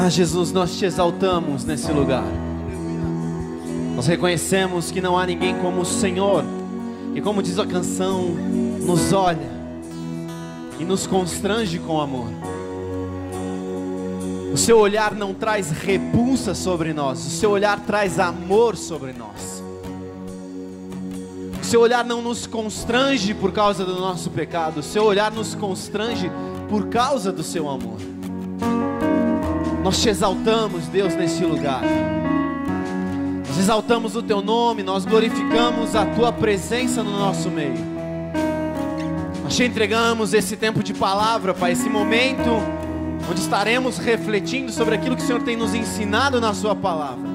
Jesus, nós te exaltamos nesse lugar. Nós reconhecemos que não há ninguém como o Senhor, e como diz a canção, nos olha e nos constrange com amor. O seu olhar não traz repulsa sobre nós, o seu olhar traz amor sobre nós. O seu olhar não nos constrange por causa do nosso pecado, o seu olhar nos constrange por causa do seu amor. Nós te exaltamos, Deus, neste lugar. Nós exaltamos o teu nome, nós glorificamos a tua presença no nosso meio. Nós te entregamos esse tempo de palavra, Pai, esse momento onde estaremos refletindo sobre aquilo que o Senhor tem nos ensinado na sua palavra.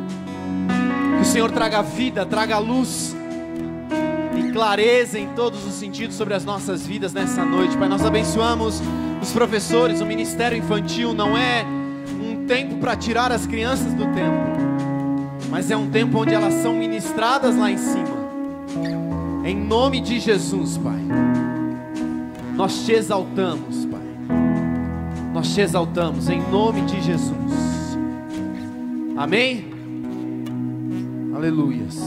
Que o Senhor traga vida, traga luz e clareza em todos os sentidos sobre as nossas vidas nessa noite. Pai, nós abençoamos os professores, o ministério infantil. Não é um tempo para tirar as crianças do templo, mas é um tempo onde elas são ministradas lá em cima. Em nome de Jesus, Pai, nós te exaltamos, Pai. Nós te exaltamos em nome de Jesus. Amém? Aleluias.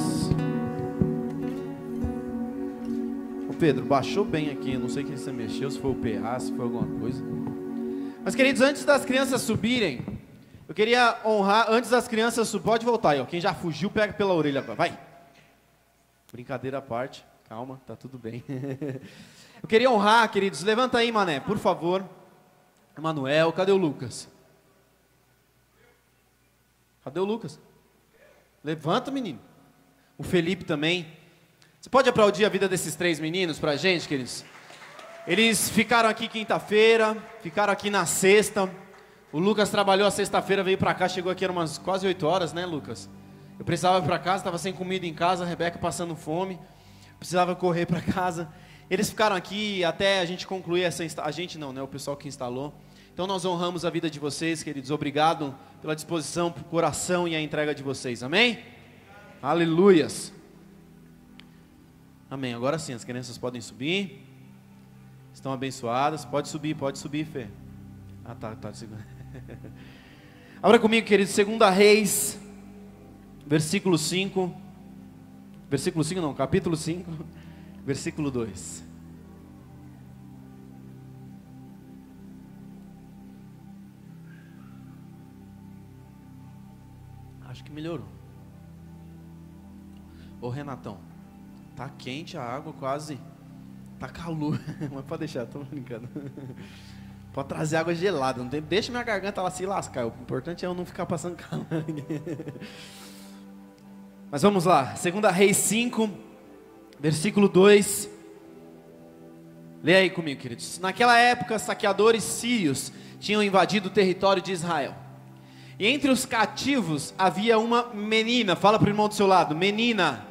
Ô Pedro, baixou bem aqui. Eu não sei quem você mexeu, se foi o PA, se foi alguma coisa. Mas queridos, antes das crianças subirem, eu queria honrar, antes das crianças subirem, pode voltar aí, ó. Quem já fugiu, pega pela orelha agora, vai. Brincadeira à parte, calma, tá tudo bem. Eu queria honrar, queridos, levanta aí, mané, por favor. Emanuel, cadê o Lucas? Cadê o Lucas? Levanta, menino. O Felipe também. Você pode aplaudir a vida desses três meninos pra gente, queridos? Eles ficaram aqui quinta-feira, ficaram aqui na sexta. O Lucas trabalhou a sexta-feira, veio pra cá, chegou aqui, eram umas quase 8 horas, né, Lucas? Eu precisava ir pra casa, estava sem comida em casa, a Rebeca passando fome, precisava correr pra casa. Eles ficaram aqui até a gente concluir essa instalação. A gente não, né, o pessoal que instalou. Então nós honramos a vida de vocês, queridos. Obrigado pela disposição, pelo coração e a entrega de vocês. Amém? Aleluias. Amém. Agora sim, as crianças podem subir. Estão abençoadas. Pode subir, Fê. Ah, tá. Abra comigo, queridos, 2 Reis, versículo 5. Versículo 5 não, capítulo 5, versículo 2. Acho que melhorou. Ô Renatão, tá quente a água quase. Tá calor. Mas pode deixar, tô brincando. Pode trazer água gelada. Não tem... Deixa minha garganta lá se lascar. O importante é eu não ficar passando calor. Mas vamos lá. 2 Reis 5, versículo 2. Leia aí comigo, queridos. Naquela época, saqueadores sírios tinham invadido o território de Israel. E entre os cativos havia uma menina. Fala para o irmão do seu lado, menina.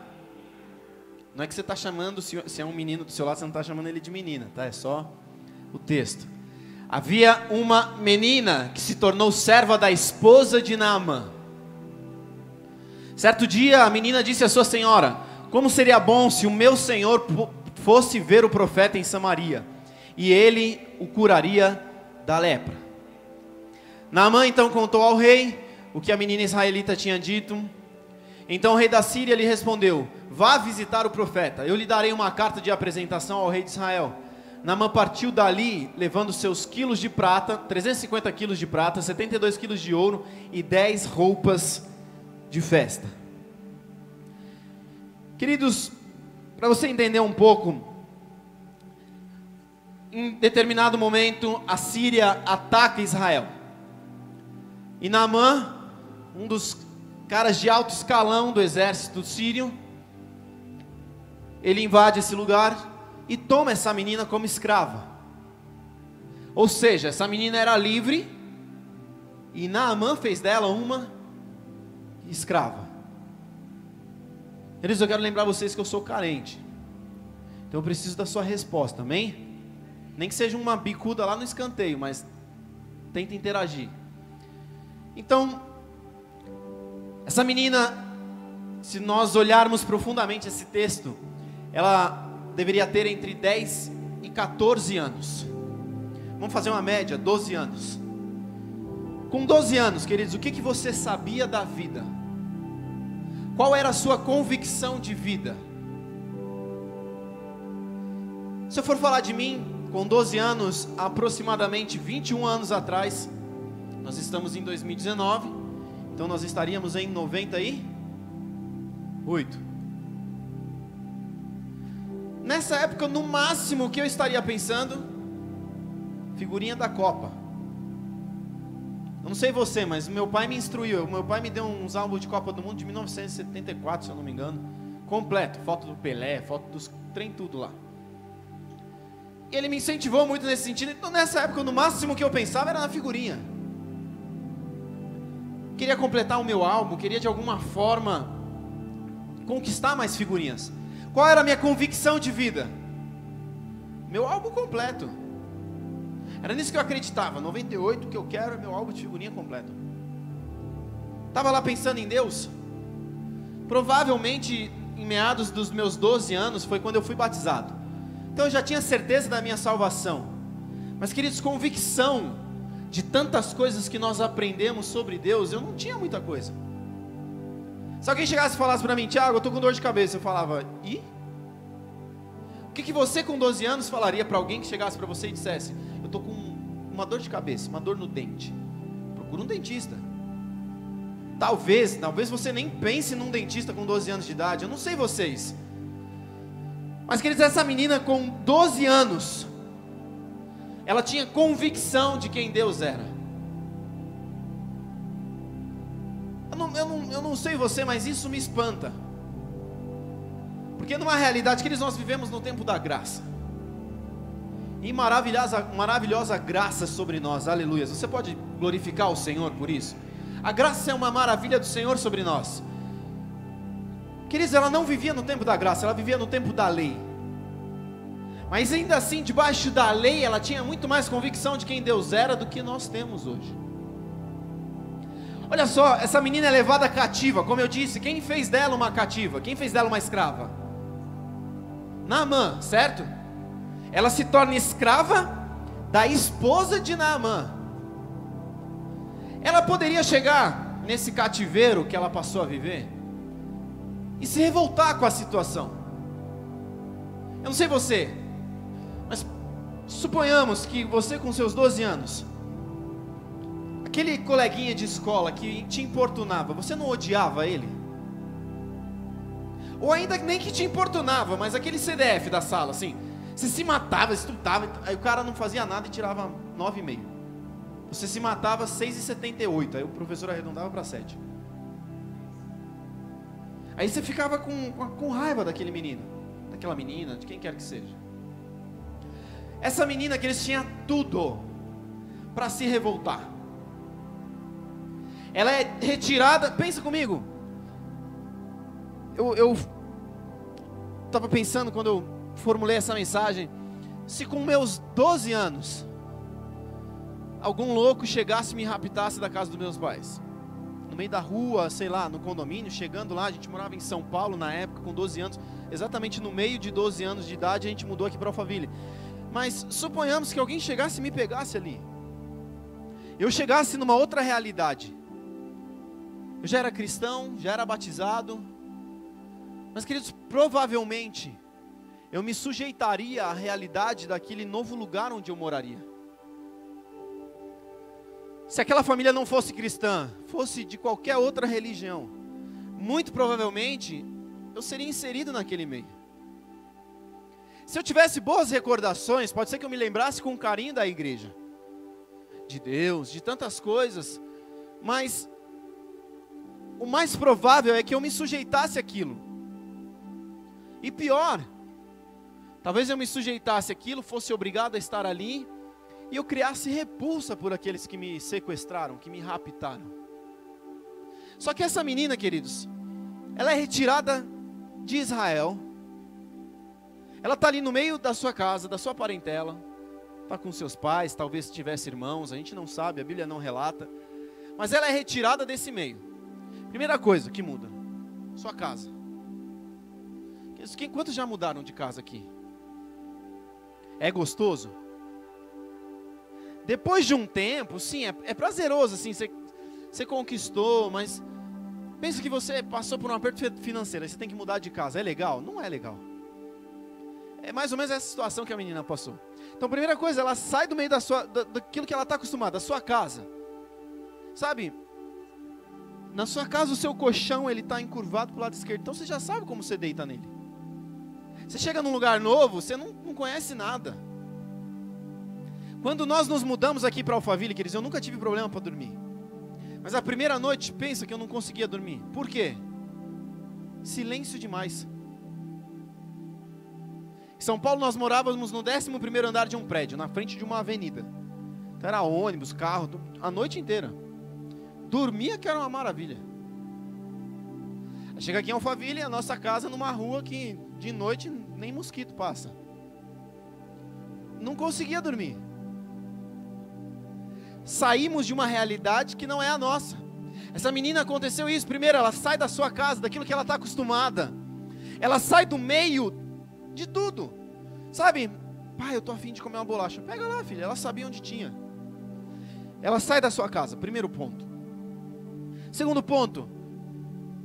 Não é que você está chamando, se é um menino do seu lado, você não está chamando ele de menina, tá? É só o texto. Havia uma menina que se tornou serva da esposa de Naamã. Certo dia a menina disse à sua senhora: como seria bom se o meu senhor fosse ver o profeta em Samaria, e ele o curaria da lepra. Naamã então contou ao rei o que a menina israelita tinha dito. Então o rei da Síria lhe respondeu: vá visitar o profeta, eu lhe darei uma carta de apresentação ao rei de Israel. Naamã partiu dali, levando seus quilos de prata, 350 quilos de prata, 72 quilos de ouro e 10 roupas de festa. Queridos, para você entender um pouco, em determinado momento a Síria ataca Israel. E Naamã, um dos caras de alto escalão do exército sírio, ele invade esse lugar e toma essa menina como escrava. Ou seja, essa menina era livre e Naamã fez dela uma escrava. Queridos, eu quero lembrar vocês que eu sou carente, então eu preciso da sua resposta, amém? Nem que seja uma bicuda lá no escanteio, mas tenta interagir. Então, essa menina, se nós olharmos profundamente esse texto, ela deveria ter entre 10 e 14 anos. Vamos fazer uma média, 12 anos. Com 12 anos, queridos, o que você sabia da vida? Qual era a sua convicção de vida? Se eu for falar de mim, com 12 anos, aproximadamente 21 anos atrás, nós estamos em 2019, então nós estaríamos em 98. Nessa época, no máximo que eu estaria pensando, figurinha da Copa. Eu não sei você, mas meu pai me instruiu. Meu pai me deu uns álbuns de Copa do Mundo de 1974, se eu não me engano, completo, foto do Pelé, foto dos trem tudo lá. E ele me incentivou muito nesse sentido. Então nessa época, no máximo que eu pensava era na figurinha. Queria completar o meu álbum, queria de alguma forma conquistar mais figurinhas. Qual era a minha convicção de vida? Meu álbum completo. Era nisso que eu acreditava. 98, o que eu quero é meu álbum de figurinha completo. Estava lá pensando em Deus. Provavelmente em meados dos meus 12 anos foi quando eu fui batizado. Então eu já tinha certeza da minha salvação. Mas queridos, convicção de tantas coisas que nós aprendemos sobre Deus, eu não tinha muita coisa. Se alguém chegasse e falasse para mim: Tiago, eu estou com dor de cabeça, eu falava: e? O que você com 12 anos falaria para alguém que chegasse para você e dissesse: eu estou com uma dor de cabeça, uma dor no dente, procura um dentista. Talvez você nem pense num dentista com 12 anos de idade, eu não sei vocês. Mas queridos, essa menina com 12 anos, ela tinha convicção de quem Deus era. Eu não sei você, mas isso me espanta. Porque numa realidade, queridos, nós vivemos no tempo da graça. E maravilhosa graça sobre nós, aleluia. Você pode glorificar o Senhor por isso? A graça é uma maravilha do Senhor sobre nós. Queridos, ela não vivia no tempo da graça, ela vivia no tempo da lei. Mas ainda assim, debaixo da lei, ela tinha muito mais convicção de quem Deus era do que nós temos hoje. Olha só, essa menina é levada cativa, como eu disse, quem fez dela uma cativa? Quem fez dela uma escrava? Naamã, certo? Ela se torna escrava da esposa de Naamã. Ela poderia chegar nesse cativeiro que ela passou a viver e se revoltar com a situação. Eu não sei você, mas suponhamos que você com seus 12 anos, aquele coleguinha de escola que te importunava, você não odiava ele? Ou ainda nem que te importunava, mas aquele CDF da sala, assim, você se matava, estudava, aí o cara não fazia nada e tirava 9,5. Você se matava 6,78, aí o professor arredondava para 7. Aí você ficava com raiva daquele menino, daquela menina, de quem quer que seja. Essa menina que eles tinham tudo para se revoltar. Ela é retirada, pensa comigo. Eu estava pensando quando eu formulei essa mensagem, se com meus 12 anos, algum louco chegasse e me raptasse da casa dos meus pais, no meio da rua, sei lá, no condomínio, chegando lá, a gente morava em São Paulo na época, com 12 anos, exatamente no meio de 12 anos de idade, a gente mudou aqui para Alphaville. Mas suponhamos que alguém chegasse e me pegasse ali, eu chegasse numa outra realidade. Eu já era cristão, já era batizado, mas queridos, provavelmente eu me sujeitaria à realidade daquele novo lugar onde eu moraria. Se aquela família não fosse cristã, fosse de qualquer outra religião, muito provavelmente eu seria inserido naquele meio. Se eu tivesse boas recordações, pode ser que eu me lembrasse com carinho da igreja, de Deus, de tantas coisas, mas o mais provável é que eu me sujeitasse àquilo. E pior, talvez eu me sujeitasse àquilo, fosse obrigado a estar ali, e eu criasse repulsa por aqueles que me sequestraram, que me raptaram. Só que essa menina, queridos, ela é retirada de Israel. Ela está ali no meio da sua casa, da sua parentela, está com seus pais, talvez tivesse irmãos, a gente não sabe, a Bíblia não relata. Mas ela é retirada desse meio. Primeira coisa que muda, sua casa. Quantos já mudaram de casa aqui? É gostoso? Depois de um tempo, sim, é prazeroso, assim, você conquistou, mas pensa que você passou por um aperto financeiro, você tem que mudar de casa, é legal? Não é legal. É mais ou menos essa situação que a menina passou. Então, primeira coisa, ela sai do meio daquilo que ela está acostumada, da sua casa. Sabe, na sua casa o seu colchão ele está encurvado para o lado esquerdo, então você já sabe como você deita nele. Você chega num lugar novo, você não conhece nada. Quando nós nos mudamos aqui para Alphaville, queridos, eu nunca tive problema para dormir. Mas a primeira noite, pensa que eu não conseguia dormir. Por quê? Silêncio demais. Em São Paulo nós morávamos no 11º andar de um prédio, na frente de uma avenida. Então era ônibus, carro, a noite inteira. Dormia que era uma maravilha. Chega aqui em Alphaville, a nossa casa numa rua que de noite nem mosquito passa. Não conseguia dormir. Saímos de uma realidade que não é a nossa. Essa menina aconteceu isso. Primeiro, ela sai da sua casa, daquilo que ela está acostumada. Ela sai do meio de tudo. Sabe, pai, eu estou a fim de comer uma bolacha. Pega lá, filha, ela sabia onde tinha. Ela sai da sua casa, primeiro ponto. Segundo ponto,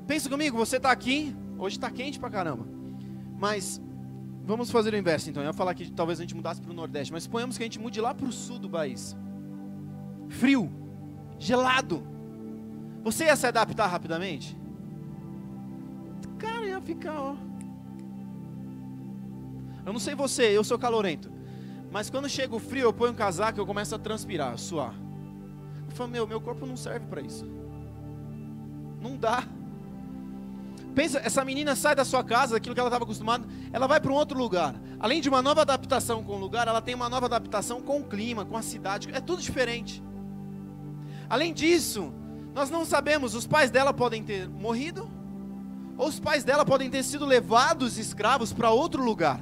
pensa comigo, você está aqui, hoje está quente pra caramba. Mas, vamos fazer o inverso então. Eu ia falar que talvez a gente mudasse para o Nordeste, mas suponhamos que a gente mude lá para o sul do país. Frio, gelado. Você ia se adaptar rapidamente? Cara, ia ficar, ó. Eu não sei você, eu sou calorento. Mas quando chega o frio, eu ponho um casaco e eu começo a transpirar, a suar. Eu falo, meu corpo não serve para isso. Não dá. Pensa, essa menina sai da sua casa, daquilo que ela estava acostumada, ela vai para um outro lugar. Além de uma nova adaptação com o lugar, ela tem uma nova adaptação com o clima, com a cidade. É tudo diferente. Além disso, nós não sabemos, os pais dela podem ter morrido, ou os pais dela podem ter sido levados escravos para outro lugar.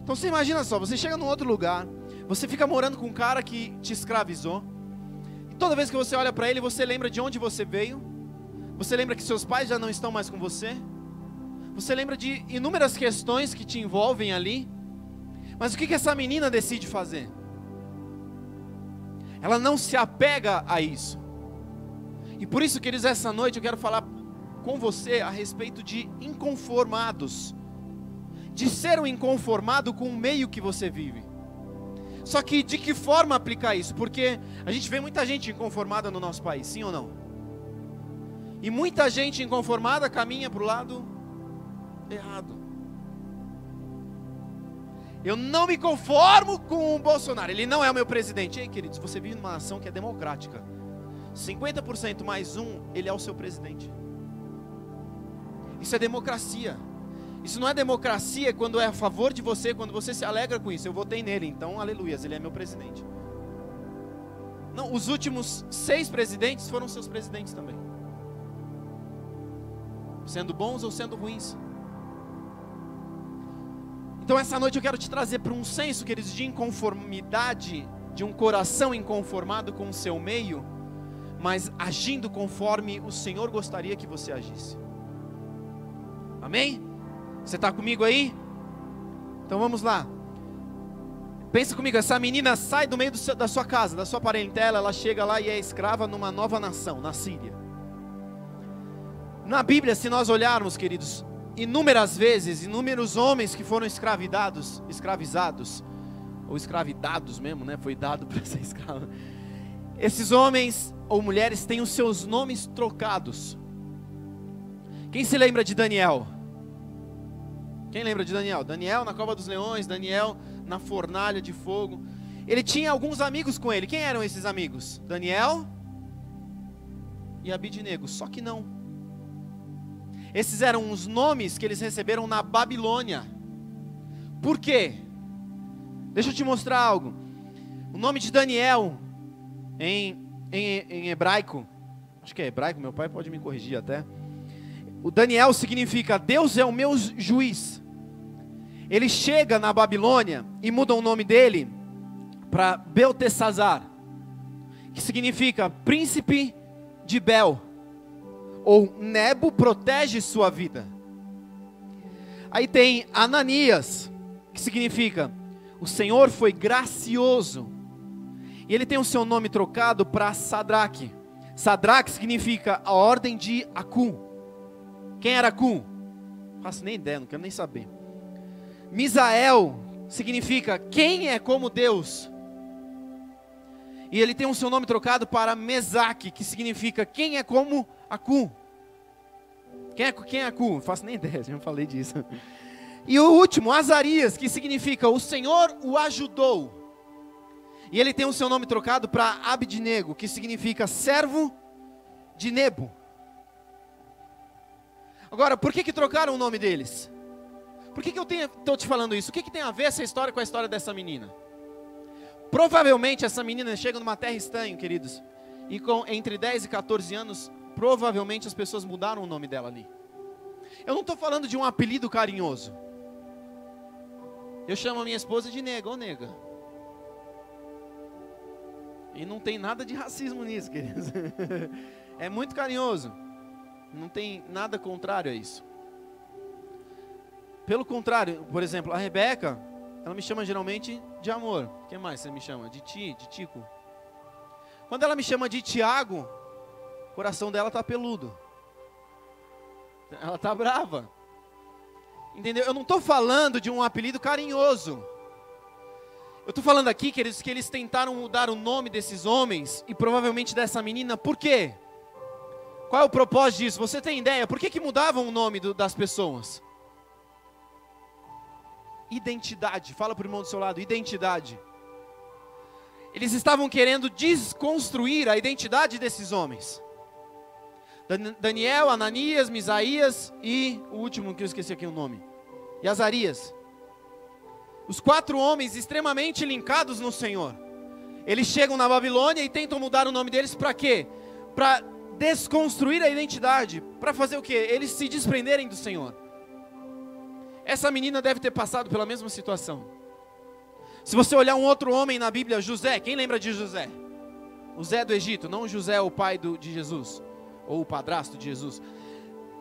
Então você imagina só, você chega num outro lugar, você fica morando com um cara que te escravizou, e toda vez que você olha para ele, você lembra de onde você veio, você lembra que seus pais já não estão mais com você, você lembra de inúmeras questões que te envolvem ali, mas o que essa menina decide fazer? Ela não se apega a isso. E por isso, queridos, essa noite eu quero falar com você a respeito de inconformados. De ser um inconformado com o meio que você vive. Só que de que forma aplicar isso? Porque a gente vê muita gente inconformada no nosso país, sim ou não? E muita gente inconformada caminha para o lado errado. Eu não me conformo com o Bolsonaro, ele não é o meu presidente. Ei, queridos, você vive numa nação que é democrática. 50% mais um, ele é o seu presidente. Isso é democracia. Isso não é democracia quando é a favor de você, quando você se alegra com isso. Eu votei nele, então aleluias, ele é meu presidente. Não, os últimos 6 presidentes foram seus presidentes também. Sendo bons ou sendo ruins. Então essa noite eu quero te trazer para um senso, queridos, de inconformidade, de um coração inconformado com o seu meio, mas agindo conforme o Senhor gostaria que você agisse. Amém? Você está comigo aí? Então vamos lá. Pensa comigo, essa menina sai do meio da sua casa, da sua parentela, ela chega lá e é escrava numa nova nação, na Síria. Na Bíblia, se nós olharmos, queridos, inúmeras vezes, inúmeros homens que foram escravizados, ou escravidados mesmo, né? Foi dado para ser escravo. Esses homens ou mulheres têm os seus nomes trocados. Quem se lembra de Daniel? Quem lembra de Daniel? Daniel na cova dos leões, Daniel na fornalha de fogo. Ele tinha alguns amigos com ele. Quem eram esses amigos? Daniel e Abidnego. Só que não. Esses eram os nomes que eles receberam na Babilônia. Por quê? Deixa eu te mostrar algo. O nome de Daniel em hebraico, acho que é hebraico, meu pai pode me corrigir até. O Daniel significa Deus é o meu juiz. Ele chega na Babilônia e muda o nome dele para Beltesazar, que significa príncipe de Bel, ou Nebo protege sua vida. Aí tem Ananias, que significa o Senhor foi gracioso E ele tem o seu nome trocado para Sadraque. Sadraque significa a ordem de Acu. Quem era Acu? Não faço nem ideia, não quero nem saber. Misael significa quem é como Deus. E ele tem o seu nome trocado para Mesaque, que significa quem é como Acu. Quem é Acu? Não faço nem ideia, já falei disso. E o último, Azarias, que significa o Senhor o ajudou. E ele tem o seu nome trocado para Abidnego, que significa servo de Nebo. Agora, por que trocaram o nome deles? Por que eu estou te falando isso? O que tem a ver essa história com a história dessa menina? Provavelmente essa menina chega numa terra estranha, queridos. E entre 10 e 14 anos, provavelmente as pessoas mudaram o nome dela ali. Eu não estou falando de um apelido carinhoso. Eu chamo a minha esposa de nega, ô nega. E não tem nada de racismo nisso, queridos. É muito carinhoso. Não tem nada contrário a isso. Pelo contrário, por exemplo, a Rebeca, ela me chama geralmente de amor. O que mais você me chama? De Tico. Quando ela me chama de Tiago, o coração dela está peludo. Ela está brava. Entendeu? Eu não estou falando de um apelido carinhoso. Eu estou falando aqui, queridos, que eles tentaram mudar o nome desses homens e provavelmente dessa menina. Por quê? Qual é o propósito disso? Você tem ideia? Por que mudavam o nome das pessoas? Identidade. Fala para o irmão do seu lado, identidade. Eles estavam querendo desconstruir a identidade desses homens. Daniel, Ananias, Misaías e o último que eu esqueci aqui o nome. E Azarias. Os 4 homens extremamente linkados no Senhor. Eles chegam na Babilônia e tentam mudar o nome deles para quê? Para desconstruir a identidade. Para fazer o quê? Eles se desprenderem do Senhor. Essa menina deve ter passado pela mesma situação. Se você olhar um outro homem na Bíblia, José, quem lembra de José? O Zé do Egito, não José o pai de Jesus, ou o padrasto de Jesus.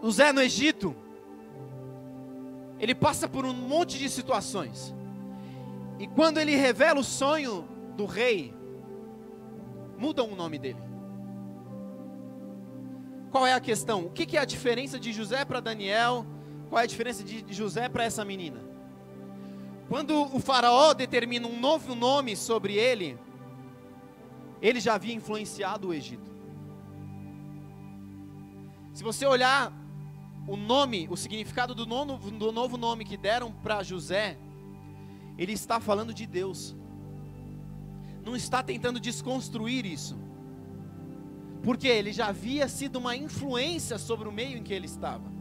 O Zé no Egito, ele passa por um monte de situações. E quando ele revela o sonho do rei, mudam o nome dele. Qual é a questão? O que é a diferença de José para Daniel? Qual é a diferença de José para essa menina? Quando o faraó determina um novo nome sobre ele, ele já havia influenciado o Egito. Se você olhar o nome, o significado do novo nome que deram para José, ele está falando de Deus. Não está tentando desconstruir isso. Porque ele já havia sido uma influência sobre o meio em que ele estava.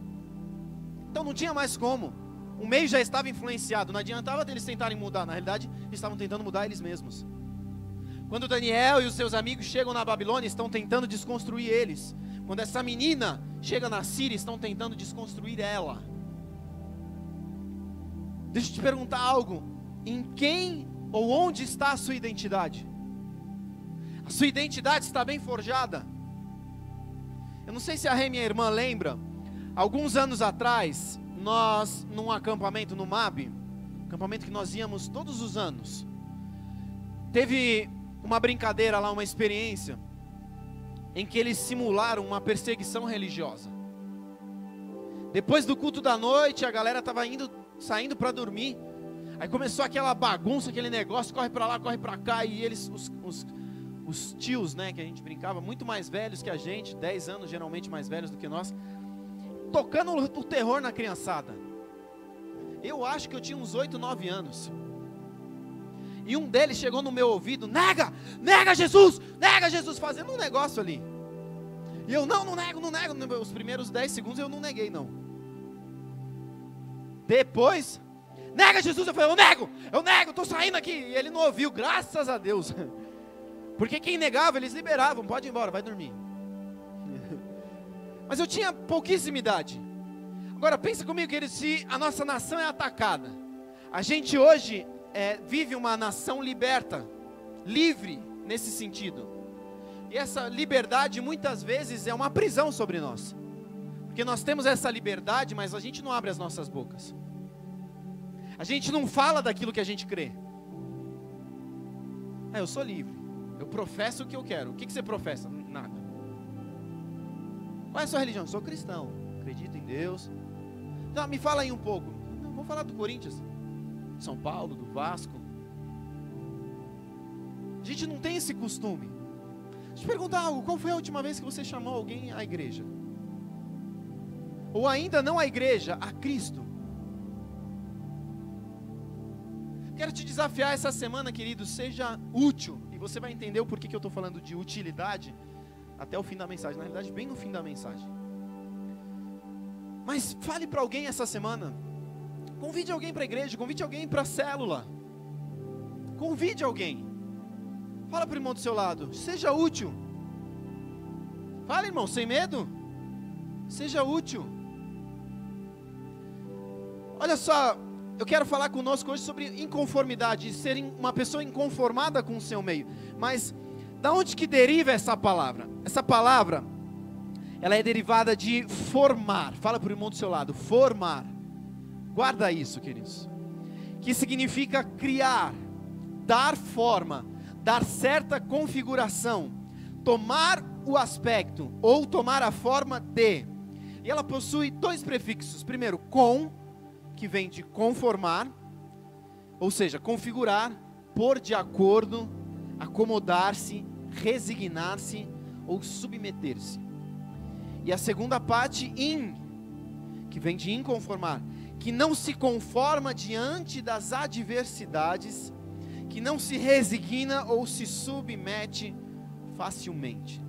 Então não tinha mais como. O meio já estava influenciado. Não adiantava deles tentarem mudar. Na realidade, eles estavam tentando mudar eles mesmos. Quando Daniel e os seus amigos chegam na Babilônia, estão tentando desconstruir eles. Quando essa menina chega na Síria, estão tentando desconstruir ela. Deixa eu te perguntar algo. Em quem ou onde está a sua identidade? A sua identidade está bem forjada? Eu não sei se a Rê, minha irmã, lembra. Alguns anos atrás, nós, num acampamento no MAB, acampamento que nós íamos todos os anos, teve uma brincadeira lá, uma experiência, em que eles simularam uma perseguição religiosa. Depois do culto da noite, a galera estava saindo para dormir. Aí começou aquela bagunça, aquele negócio, corre para lá, corre para cá. E eles, os tios, né, que a gente brincava, muito mais velhos que a gente, 10 anos geralmente mais velhos do que nós, tocando o terror na criançada. Eu acho que eu tinha uns 8, 9 anos. E um deles chegou no meu ouvido, nega Jesus, fazendo um negócio ali. E eu, não nego. Os primeiros 10 segundos eu não neguei, não. Depois, nega Jesus, eu falei, eu nego, estou saindo aqui. E ele não ouviu, graças a Deus. Porque quem negava, eles liberavam, pode ir embora, vai dormir. Mas eu tinha pouquíssima idade. Agora pensa comigo, querido, se a nossa nação é atacada. A gente hoje vive uma nação liberta, livre nesse sentido. E essa liberdade muitas vezes é uma prisão sobre nós. Porque nós temos essa liberdade, mas a gente não abre as nossas bocas. A gente não fala daquilo que a gente crê. Eu sou livre. Eu professo o que eu quero. O que você professa? Nada. Qual é a sua religião? Sou cristão. Acredito em Deus. Então, me fala aí um pouco. Não, vou falar do Corinthians, São Paulo, do Vasco. A gente não tem esse costume. Deixa eu te perguntar algo. Qual foi a última vez que você chamou alguém à igreja? Ou ainda não à igreja, a Cristo? Quero te desafiar essa semana, querido. Seja útil. E você vai entender o porquê que eu estou falando de utilidade até o fim da mensagem. Na realidade, bem no fim da mensagem. Mas fale para alguém essa semana. Convide alguém para a igreja. Convide alguém para a célula. Convide alguém. Fala para o irmão do seu lado. Seja útil. Fala, irmão, sem medo. Seja útil. Olha só, eu quero falar conosco hoje sobre inconformidade, ser uma pessoa inconformada com o seu meio. Mas da onde que deriva essa palavra? Essa palavra, ela é derivada de formar. Fala para o irmão do seu lado, formar. Guarda isso, queridos. Que significa criar, dar forma, dar certa configuração, tomar o aspecto ou tomar a forma de. E ela possui dois prefixos. Primeiro, com, que vem de conformar, ou seja, configurar, pôr de acordo, acomodar-se, resignar-se ou submeter-se. E a segunda parte, in, que vem de inconformar, que não se conforma diante das adversidades, que não se resigna ou se submete facilmente.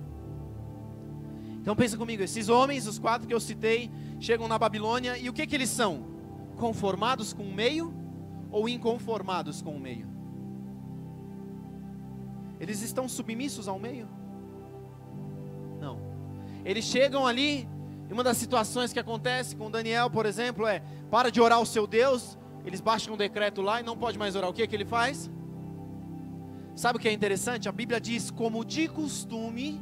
Então pensa comigo, esses homens, os 4 que eu citei, chegam na Babilônia e o que eles são? Conformados com o meio ou inconformados com o meio? Eles estão submissos ao meio? Não. Eles chegam ali, e uma das situações que acontece com Daniel, por exemplo, é: para de orar ao seu Deus. Eles baixam um decreto lá e não pode mais orar. O que ele faz? Sabe o que é interessante? A Bíblia diz, como de costume,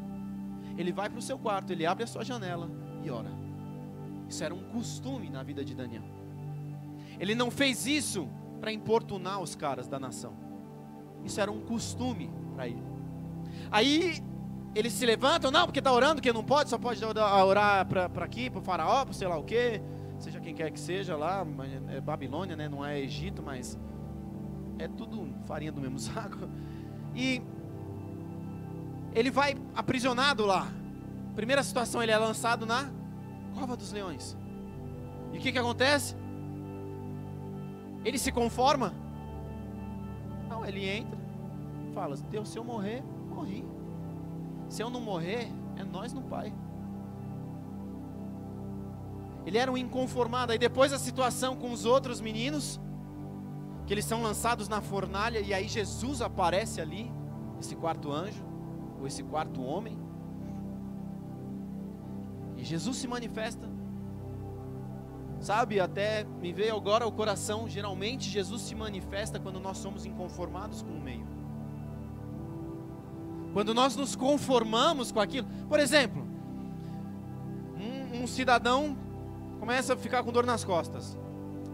ele vai para o seu quarto, ele abre a sua janela e ora. Isso era um costume na vida de Daniel. Ele não fez isso para importunar os caras da nação. Isso era um costume para ele. Aí eles se levantam, não, porque está orando, que não pode, só pode orar para aqui, para o faraó, para sei lá o quê, seja quem quer que seja lá, é Babilônia, né? Não é Egito, mas é tudo farinha do mesmo saco. E ele vai aprisionado lá. Primeira situação, ele é lançado na cova dos leões. E o que acontece? Ele se conforma? Não, ele entra, fala: Deus, se eu morrer, morri. Se eu não morrer, é nós no Pai. Ele era um inconformado. Aí depois a situação com os outros meninos, que eles são lançados na fornalha, e aí Jesus aparece ali, esse quarto anjo, ou esse quarto homem, e Jesus se manifesta. Sabe, até me veio agora ao coração, geralmente Jesus se manifesta quando nós somos inconformados com o meio. Quando nós nos conformamos com aquilo. Por exemplo, um cidadão começa a ficar com dor nas costas.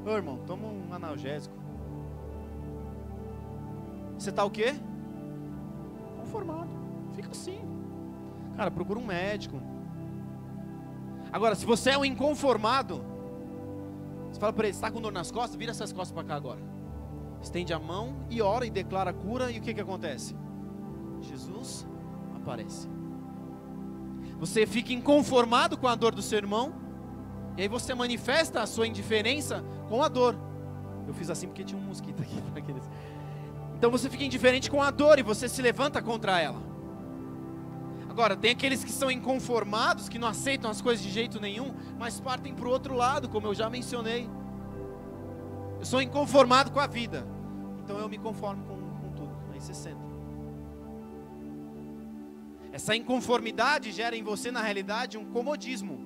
Ô irmão, toma um analgésico. Você está o quê? Conformado. Fica assim. Cara, procura um médico. Agora, se você é um inconformado, você fala para ele: está com dor nas costas? Vira essas costas para cá agora. Estende a mão e ora e declara a cura. E o que acontece? Jesus aparece. Você fica inconformado com a dor do seu irmão, e aí você manifesta a sua indiferença com a dor. Eu fiz assim porque tinha um mosquito aqui. Então você fica indiferente com a dor e você se levanta contra ela. Agora, tem aqueles que são inconformados, que não aceitam as coisas de jeito nenhum, mas partem para o outro lado, como eu já mencionei. Eu sou inconformado com a vida, então eu me conformo com tudo. Aí você senta. Essa inconformidade gera em você, na realidade, um comodismo.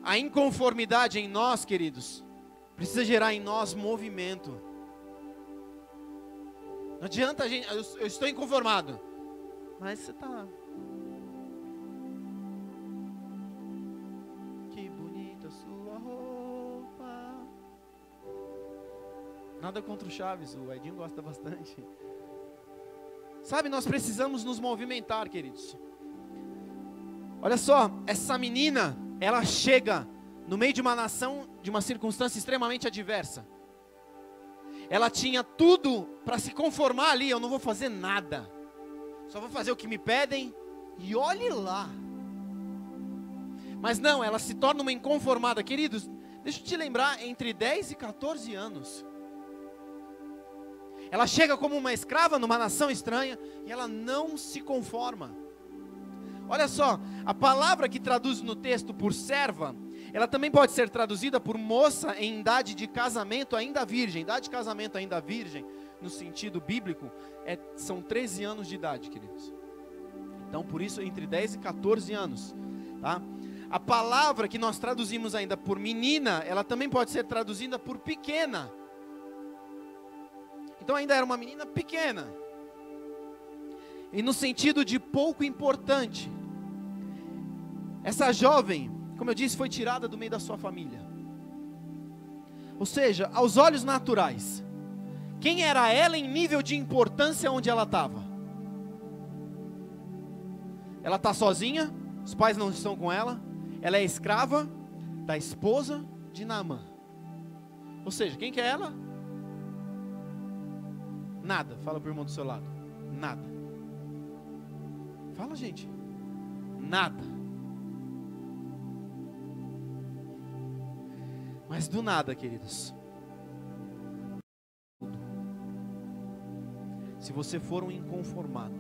A inconformidade em nós, queridos, precisa gerar em nós movimento. Não adianta a gente, eu estou inconformado, mas você está... Que bonita sua roupa. Nada contra o Chaves, o Edinho gosta bastante. Sabe, nós precisamos nos movimentar, queridos. Olha só, essa menina, ela chega no meio de uma nação, de uma circunstância extremamente adversa. Ela tinha tudo para se conformar ali. Eu não vou fazer nada, só vou fazer o que me pedem e olhe lá. Mas não, ela se torna uma inconformada. Queridos, deixa eu te lembrar, entre 10 e 14 anos. Ela chega como uma escrava numa nação estranha e ela não se conforma. Olha só, a palavra que traduz no texto por serva, ela também pode ser traduzida por moça em idade de casamento ainda virgem. Idade de casamento ainda virgem, no sentido bíblico, são 13 anos de idade, queridos. Então, por isso, entre 10 e 14 anos, tá? A palavra que nós traduzimos ainda por menina, ela também pode ser traduzida por pequena. Então ainda era uma menina pequena. E no sentido de pouco importante. Essa jovem, como eu disse, foi tirada do meio da sua família. Ou seja, aos olhos naturais, quem era ela em nível de importância onde ela estava? Ela está sozinha, os pais não estão com ela. Ela é escrava da esposa de Naamã. Ou seja, quem que é ela? Nada. Fala para o irmão do seu lado. Nada. Fala, gente. Nada. Mas do nada, queridos. Se você for um inconformado,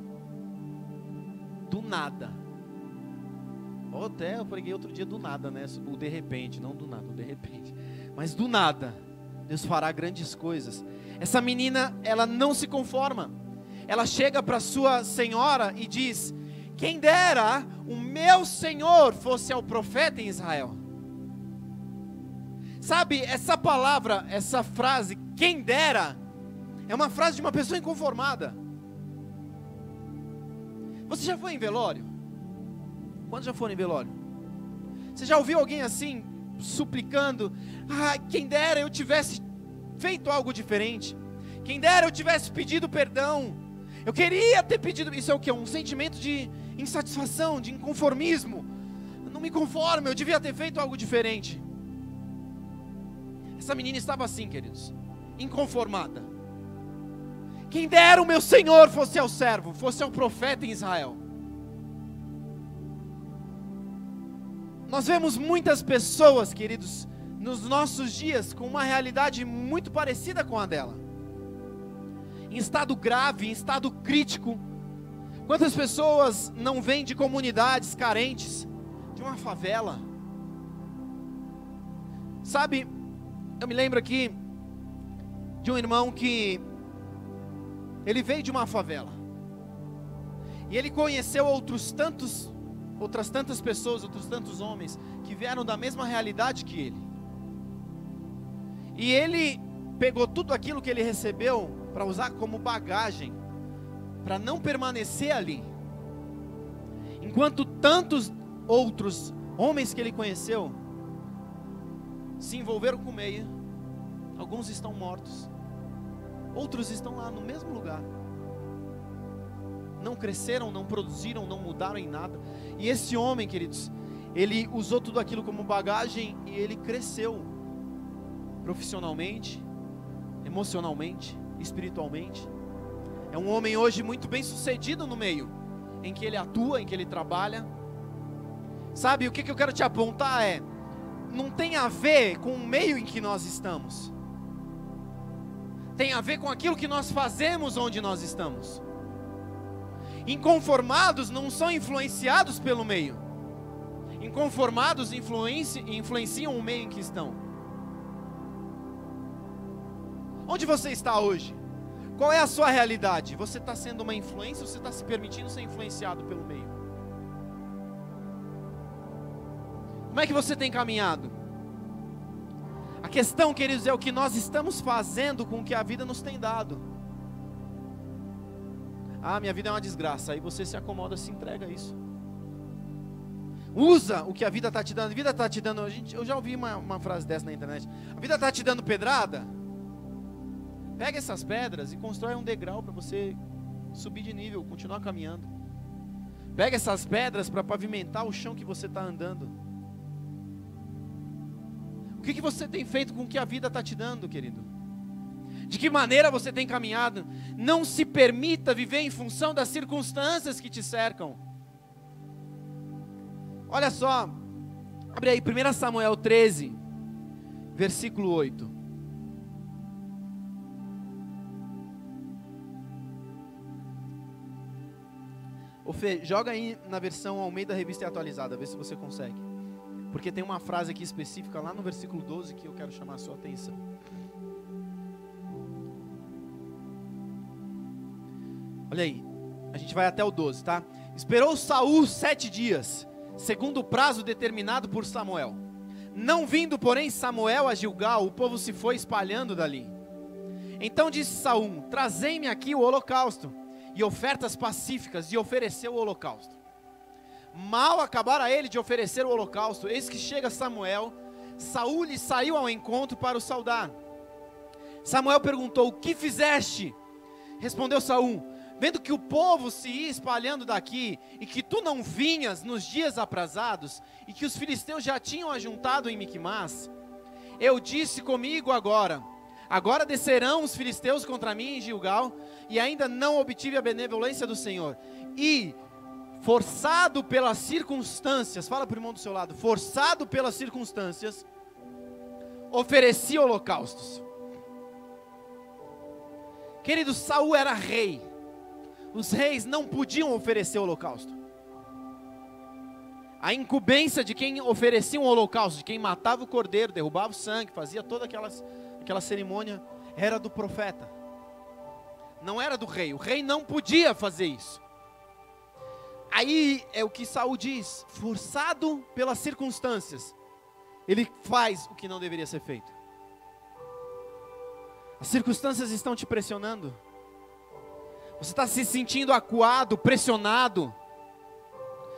do nada. Até eu preguei outro dia do nada, né? O de repente, não do nada, o de repente. Mas do nada, Deus fará grandes coisas. Essa menina, ela não se conforma. Ela chega para sua senhora e diz: quem dera o meu senhor fosse ao profeta em Israel. Sabe, essa palavra, essa frase, quem dera, é uma frase de uma pessoa inconformada. Você já foi em velório? Quantos já foram em velório? Você já ouviu alguém assim, suplicando: ah, quem dera eu tivesse feito algo diferente, quem dera eu tivesse pedido perdão, eu queria ter pedido. Isso é o que? Um sentimento de insatisfação, de inconformismo. Eu não me conformo, eu devia ter feito algo diferente. Essa menina estava assim, queridos, inconformada. Quem dera o meu Senhor fosse ao servo, fosse ao profeta em Israel. Nós vemos muitas pessoas, queridos, nos nossos dias, com uma realidade muito parecida com a dela. Em estado grave, em estado crítico. Quantas pessoas não vêm de comunidades carentes, de uma favela? Sabe, eu me lembro aqui de um irmão que ele veio de uma favela. E ele conheceu outras tantas pessoas, outros tantos homens que vieram da mesma realidade que ele. E ele pegou tudo aquilo que ele recebeu para usar como bagagem, para não permanecer ali. Enquanto tantos outros homens que ele conheceu se envolveram com o meio, alguns estão mortos, outros estão lá no mesmo lugar. Não cresceram, não produziram, não mudaram em nada. E esse homem, queridos, ele usou tudo aquilo como bagagem e ele cresceu profissionalmente, emocionalmente, espiritualmente. É um homem hoje muito bem sucedido no meio em que ele atua, em que ele trabalha. Sabe, o que eu quero te apontar não tem a ver com o meio em que nós estamos, tem a ver com aquilo que nós fazemos onde nós estamos. Inconformados não são influenciados pelo meio. Inconformados influenciam o meio em que estão. Onde você está hoje? Qual é a sua realidade? Você está sendo uma influência ou você está se permitindo ser influenciado pelo meio? Como é que você tem caminhado? A questão, queridos, é o que nós estamos fazendo com o que a vida nos tem dado. Ah, minha vida é uma desgraça. Aí você se acomoda, se entrega a isso. Usa o que a vida está te dando. A vida está te dando. Eu já ouvi uma frase dessa na internet. A vida está te dando pedrada. Pega essas pedras e constrói um degrau para você subir de nível, continuar caminhando. Pega essas pedras para pavimentar o chão que você está andando. O que você tem feito com o que a vida está te dando, querido? De que maneira você tem caminhado? Não se permita viver em função das circunstâncias que te cercam. Olha só, abre aí 1 Samuel 13, versículo 8. Ô Fê, joga aí na versão Almeida Revista e Atualizada, vê se você consegue. Porque tem uma frase aqui específica lá no versículo 12 que eu quero chamar a sua atenção. Olha aí, a gente vai até o 12, tá? Esperou Saul 7 dias, segundo o prazo determinado por Samuel. Não vindo, porém, Samuel a Gilgal, o povo se foi espalhando dali. Então disse Saul: trazei-me aqui o holocausto e ofertas pacíficas, e ofereceu o holocausto. Mal acabara ele de oferecer o holocausto, eis que chega Samuel. Saul lhe saiu ao encontro para o saudar. Samuel perguntou: o que fizeste? Respondeu Saul: vendo que o povo se ia espalhando daqui, e que tu não vinhas nos dias aprazados, e que os filisteus já tinham ajuntado em Miquimás, eu disse comigo agora descerão os filisteus contra mim em Gilgal, e ainda não obtive a benevolência do Senhor, e forçado pelas circunstâncias, fala para o irmão do seu lado, forçado pelas circunstâncias, ofereci holocaustos. Querido, Saul era rei. Os reis não podiam oferecer holocausto. A incumbência de quem oferecia um holocausto, de quem matava o cordeiro, derrubava o sangue, fazia toda aquela cerimônia, era do profeta. Não era do rei. O rei não podia fazer isso. Aí é o que Saul diz: forçado pelas circunstâncias, ele faz o que não deveria ser feito. As circunstâncias estão te pressionando. Você está se sentindo acuado, pressionado.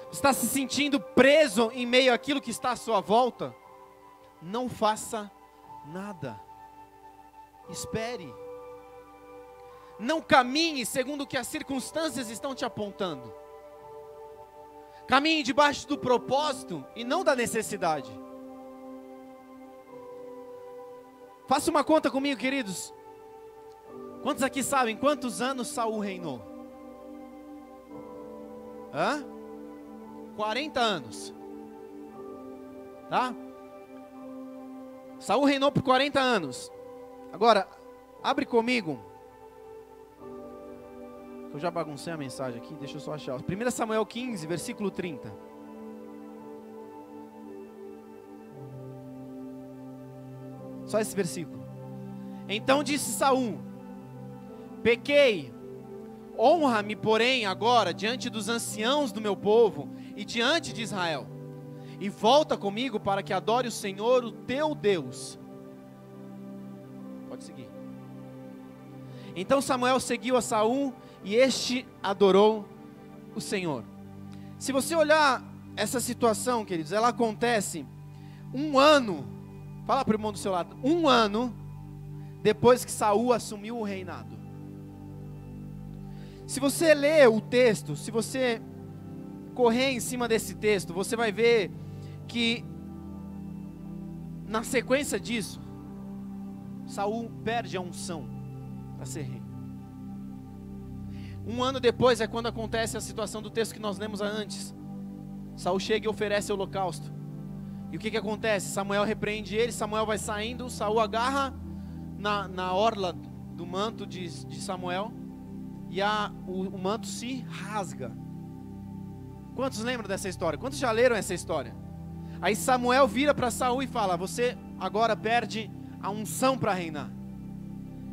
Você está se sentindo preso em meio àquilo que está à sua volta. Não faça nada. Espere. Não caminhe segundo o que as circunstâncias estão te apontando. Caminhe debaixo do propósito e não da necessidade. Faça uma conta comigo, queridos. Quantos aqui sabem quantos anos Saul reinou? 40 anos. Tá? Saul reinou por 40 anos. Agora, abre comigo. Eu já baguncei a mensagem aqui, deixa eu só achar. 1 Samuel 15, versículo 30. Só esse versículo. Então disse Saul: pequei, honra-me, porém, agora diante dos anciãos do meu povo e diante de Israel, e volta comigo para que adore o Senhor, o teu Deus. Pode seguir. Então Samuel seguiu a Saul, e este adorou o Senhor. Se você olhar essa situação, queridos, ela acontece um ano, fala para o irmão do seu lado, um ano depois que Saul assumiu o reinado. Se você ler o texto, se você correr em cima desse texto, você vai ver que na sequência disso, Saul perde a unção para ser rei. Um ano depois é quando acontece a situação do texto que nós lemos antes. Saul chega e oferece o holocausto. E o que acontece? Samuel repreende ele, Samuel vai saindo, Saul agarra na orla do manto de Samuel, e o manto se rasga. Quantos lembram dessa história? Quantos já leram essa história? Aí Samuel vira para Saul e fala: você agora perde a unção para reinar.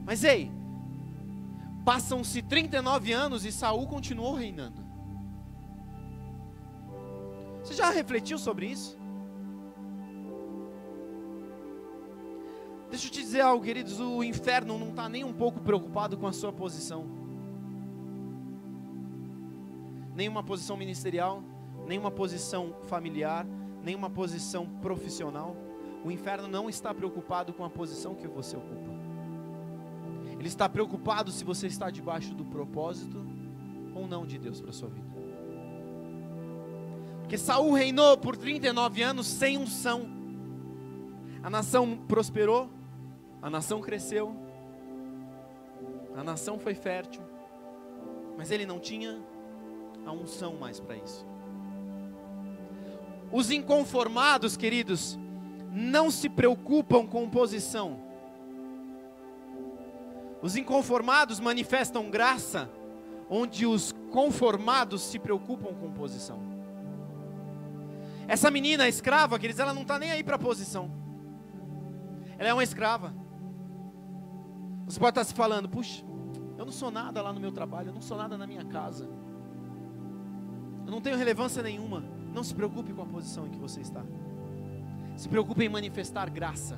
Mas ei, passam-se 39 anos e Saul continuou reinando. Você já refletiu sobre isso? Deixa eu te dizer algo, queridos, o inferno não está nem um pouco preocupado com a sua posição. Nenhuma posição ministerial, nenhuma posição familiar, nenhuma posição profissional. O inferno não está preocupado com a posição que você ocupa. Ele está preocupado se você está debaixo do propósito ou não de Deus para a sua vida. Porque Saul reinou por 39 anos sem unção. A nação prosperou, a nação cresceu, a nação foi fértil, mas ele não tinha a unção mais para isso. Os inconformados, queridos, não se preocupam com posição. Os inconformados manifestam graça, onde os conformados se preocupam com posição. Essa menina escrava, queridos, ela não está nem aí para a posição. Ela é uma escrava. Você pode estar se falando, puxa, eu não sou nada lá no meu trabalho, eu não sou nada na minha casa, eu não tenho relevância nenhuma. Não se preocupe com a posição em que você está. Se preocupe em manifestar graça.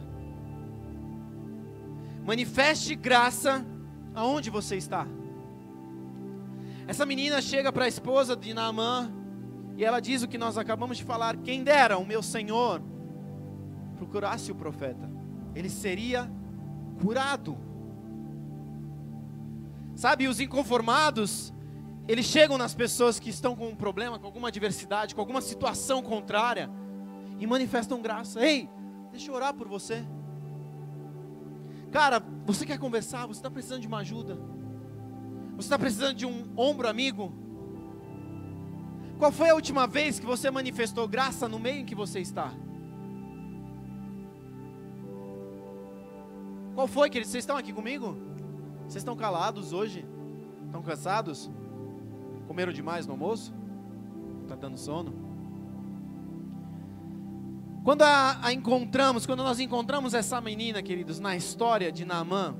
Manifeste graça aonde você está. Essa menina chega para a esposa de Naamã e ela diz o que nós acabamos de falar: quem dera o meu senhor procurasse o profeta, ele seria curado. Sabe, os inconformados, eles chegam nas pessoas que estão com um problema, com alguma adversidade, com alguma situação contrária, e manifestam graça. Ei, deixa eu orar por você. Cara, você quer conversar? Você está precisando de uma ajuda? Você está precisando de um ombro amigo? Qual foi a última vez que você manifestou graça no meio em que você está? Qual foi, queridos? Vocês estão aqui comigo? Vocês estão calados hoje? Estão cansados? Comeram demais no almoço? Está dando sono? Quando nós encontramos essa menina, queridos, na história de Naamã,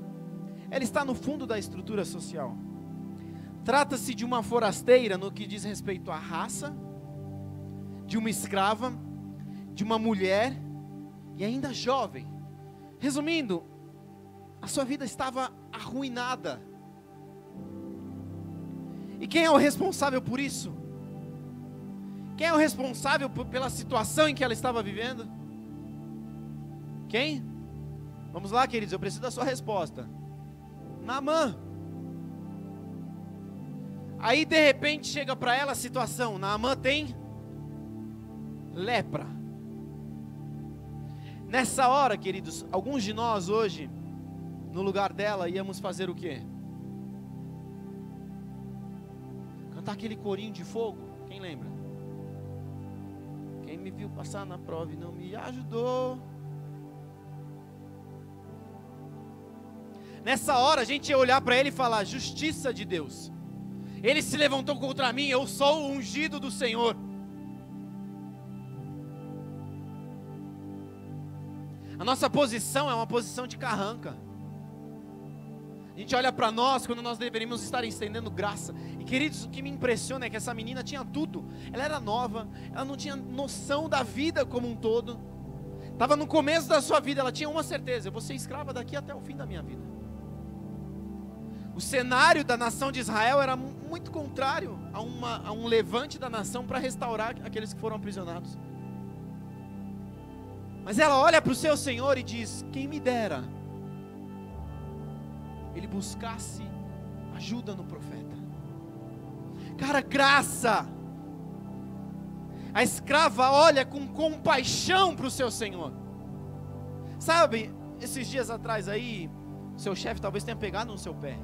ela está no fundo da estrutura social. Trata-se de uma forasteira no que diz respeito à raça, de uma escrava, de uma mulher e ainda jovem. Resumindo, a sua vida estava arruinada. E quem é o responsável por isso? Quem é o responsável pela situação em que ela estava vivendo? Quem? Vamos lá, queridos, eu preciso da sua resposta. Naamã. Aí de repente chega para ela a situação: Naamã tem lepra. Nessa hora, queridos, alguns de nós hoje, no lugar dela, íamos fazer o quê? Cantar aquele corinho de fogo. Quem lembra? Quem me viu passar na prova e não me ajudou. Nessa hora a gente ia olhar para ele e falar: justiça de Deus, ele se levantou contra mim, eu sou o ungido do Senhor. A nossa posição é uma posição de carranca. A gente olha para nós quando nós deveríamos estar estendendo graça. E queridos, o que me impressiona é que essa menina tinha tudo. Ela era nova, ela não tinha noção da vida como um todo. Estava no começo da sua vida, ela tinha uma certeza: eu vou ser escrava daqui até o fim da minha vida. O cenário da nação de Israel era muito contrário a um levante da nação para restaurar aqueles que foram aprisionados. Mas ela olha para o seu Senhor e diz: quem me dera ele buscasse ajuda no profeta. Cara, graça. A escrava olha com compaixão para o seu Senhor. Sabe, esses dias atrás aí, seu chefe talvez tenha pegado no seu pé.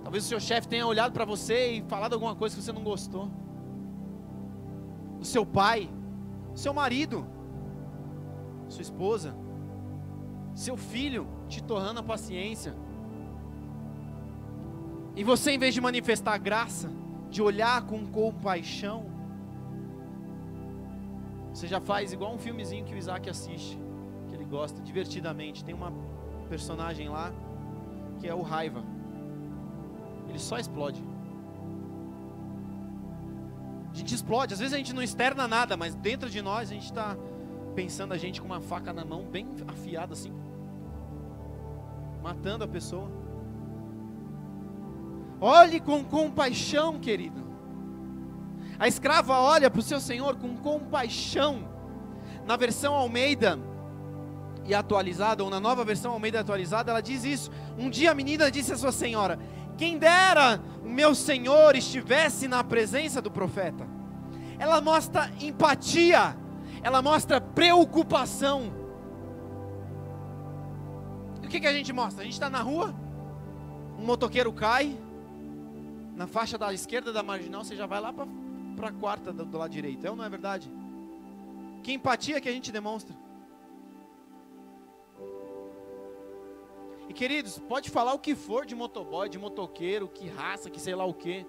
Talvez o seu chefe tenha olhado para você e falado alguma coisa que você não gostou. O seu pai, seu marido, sua esposa, seu filho te torrando a paciência. E você, em vez de manifestar graça, de olhar com compaixão, você já faz igual um filmezinho que o Isaac assiste, que ele gosta, divertidamente. Tem uma personagem lá que é o Raiva. Ele só explode. A gente explode, às vezes a gente não externa nada, mas dentro de nós a gente está pensando a gente com uma faca na mão, bem afiada assim, matando a pessoa. Olhe com compaixão, querido. A escrava olha para o seu Senhor com compaixão. Na versão Almeida e atualizada, ou na nova versão Almeida atualizada, ela diz isso: um dia a menina disse à sua senhora: Quem dera o meu Senhor estivesse na presença do profeta. Ela mostra empatia, ela mostra preocupação. E o que a gente mostra? A gente está na rua, um motoqueiro cai, na faixa da esquerda da marginal, você já vai lá para a quarta do lado direito, é ou não é verdade? Que empatia que a gente demonstra. E queridos, pode falar o que for de motoboy, de motoqueiro, que raça, que sei lá o que.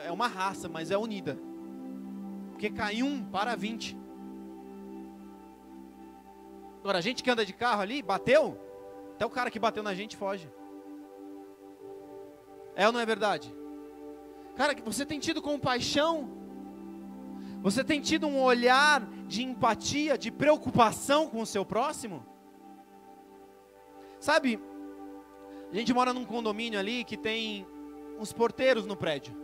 É uma raça, mas é unida. Porque cai um, para 20. Agora, a gente que anda de carro ali, bateu, até o cara que bateu na gente foge. É ou não é verdade? Cara, você tem tido compaixão? Você tem tido um olhar de empatia, de preocupação com o seu próximo? Sabe, a gente mora num condomínio ali que tem uns porteiros no prédio.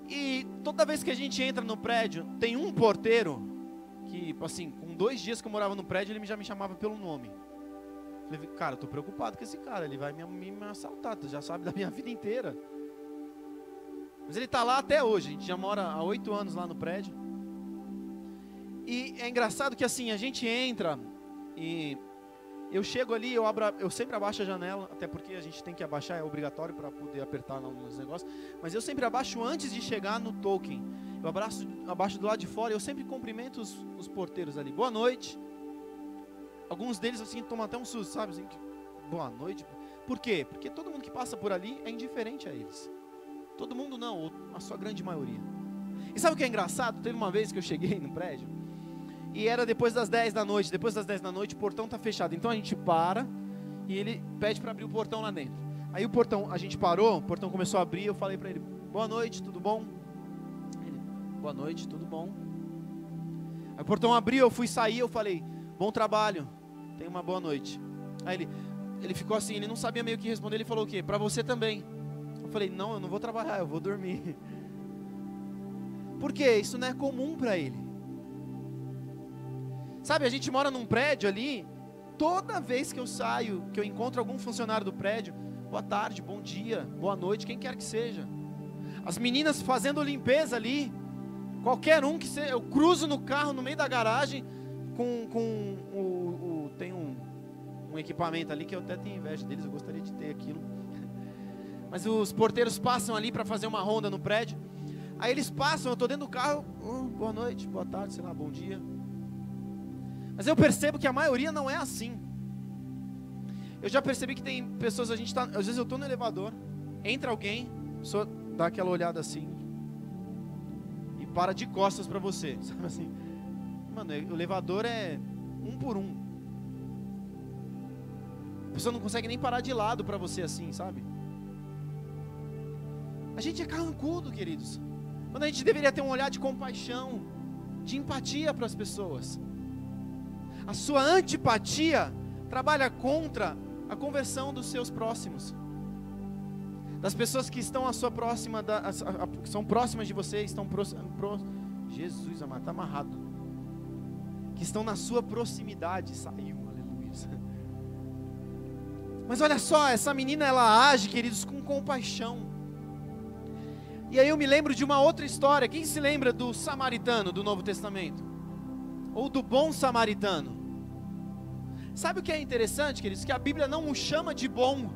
E toda vez que a gente entra no prédio, tem um porteiro que, assim, com 2 dias que eu morava no prédio, ele já me chamava pelo nome. Eu falei, cara, eu tô preocupado com esse cara, ele vai me assaltar, tu já sabe da minha vida inteira. Mas ele tá lá até hoje, a gente já mora há 8 anos lá no prédio. E é engraçado que assim, a gente entra e eu chego ali, eu sempre abaixo a janela, até porque a gente tem que abaixar, é obrigatório para poder apertar nos negócios. Mas eu sempre abaixo antes de chegar no token. Eu abaixo do lado de fora, eu sempre cumprimento os porteiros ali. Boa noite. Alguns deles assim tomam até um susto, sabe? Assim, boa noite. Por quê? Porque todo mundo que passa por ali é indiferente a eles. Todo mundo não, ou a sua grande maioria. E sabe o que é engraçado? Teve uma vez que eu cheguei no prédio e era depois das 10 da noite. Depois das 10 da noite o portão está fechado. Então a gente para e ele pede para abrir o portão lá dentro. Aí o portão, a gente parou, o portão começou a abrir. Eu falei para ele, boa noite, tudo bom? Ele, boa noite, tudo bom? Aí o portão abriu, eu fui sair, eu falei, bom trabalho, tenha uma boa noite. Aí ele ficou assim, ele não sabia meio que responder. Ele falou o quê? Para você também. Eu falei, não, eu não vou trabalhar, eu vou dormir. Por quê? Isso não é comum para ele. Sabe, a gente mora num prédio ali, toda vez que eu saio, que eu encontro algum funcionário do prédio, boa tarde, bom dia, boa noite, quem quer que seja. As meninas fazendo limpeza ali, qualquer um que seja, eu cruzo no carro, no meio da garagem, tem um equipamento ali que eu até tenho inveja deles, eu gostaria de ter aquilo. Mas os porteiros passam ali para fazer uma ronda no prédio. Aí eles passam, eu estou dentro do carro, boa noite, boa tarde, sei lá, bom dia. Mas eu percebo que a maioria não é assim. Eu já percebi que tem pessoas, às vezes eu estou no elevador, entra alguém, só dá aquela olhada assim e para de costas para você, sabe assim? Mano, o elevador é um por um. A pessoa não consegue nem parar de lado para você assim, sabe? A gente é carrancudo, queridos. Quando a gente deveria ter um olhar de compaixão, de empatia para as pessoas. A sua antipatia trabalha contra a conversão dos seus próximos. Das pessoas que estão à sua próxima, que são próximas de você, Jesus amado, está amarrado. Que estão na sua proximidade, saiu, aleluia. Mas olha só, essa menina ela age, queridos, com compaixão. E aí eu me lembro de uma outra história. Quem se lembra do samaritano do Novo Testamento? Ou do bom samaritano? Sabe o que é interessante, queridos? Que a Bíblia não o chama de bom.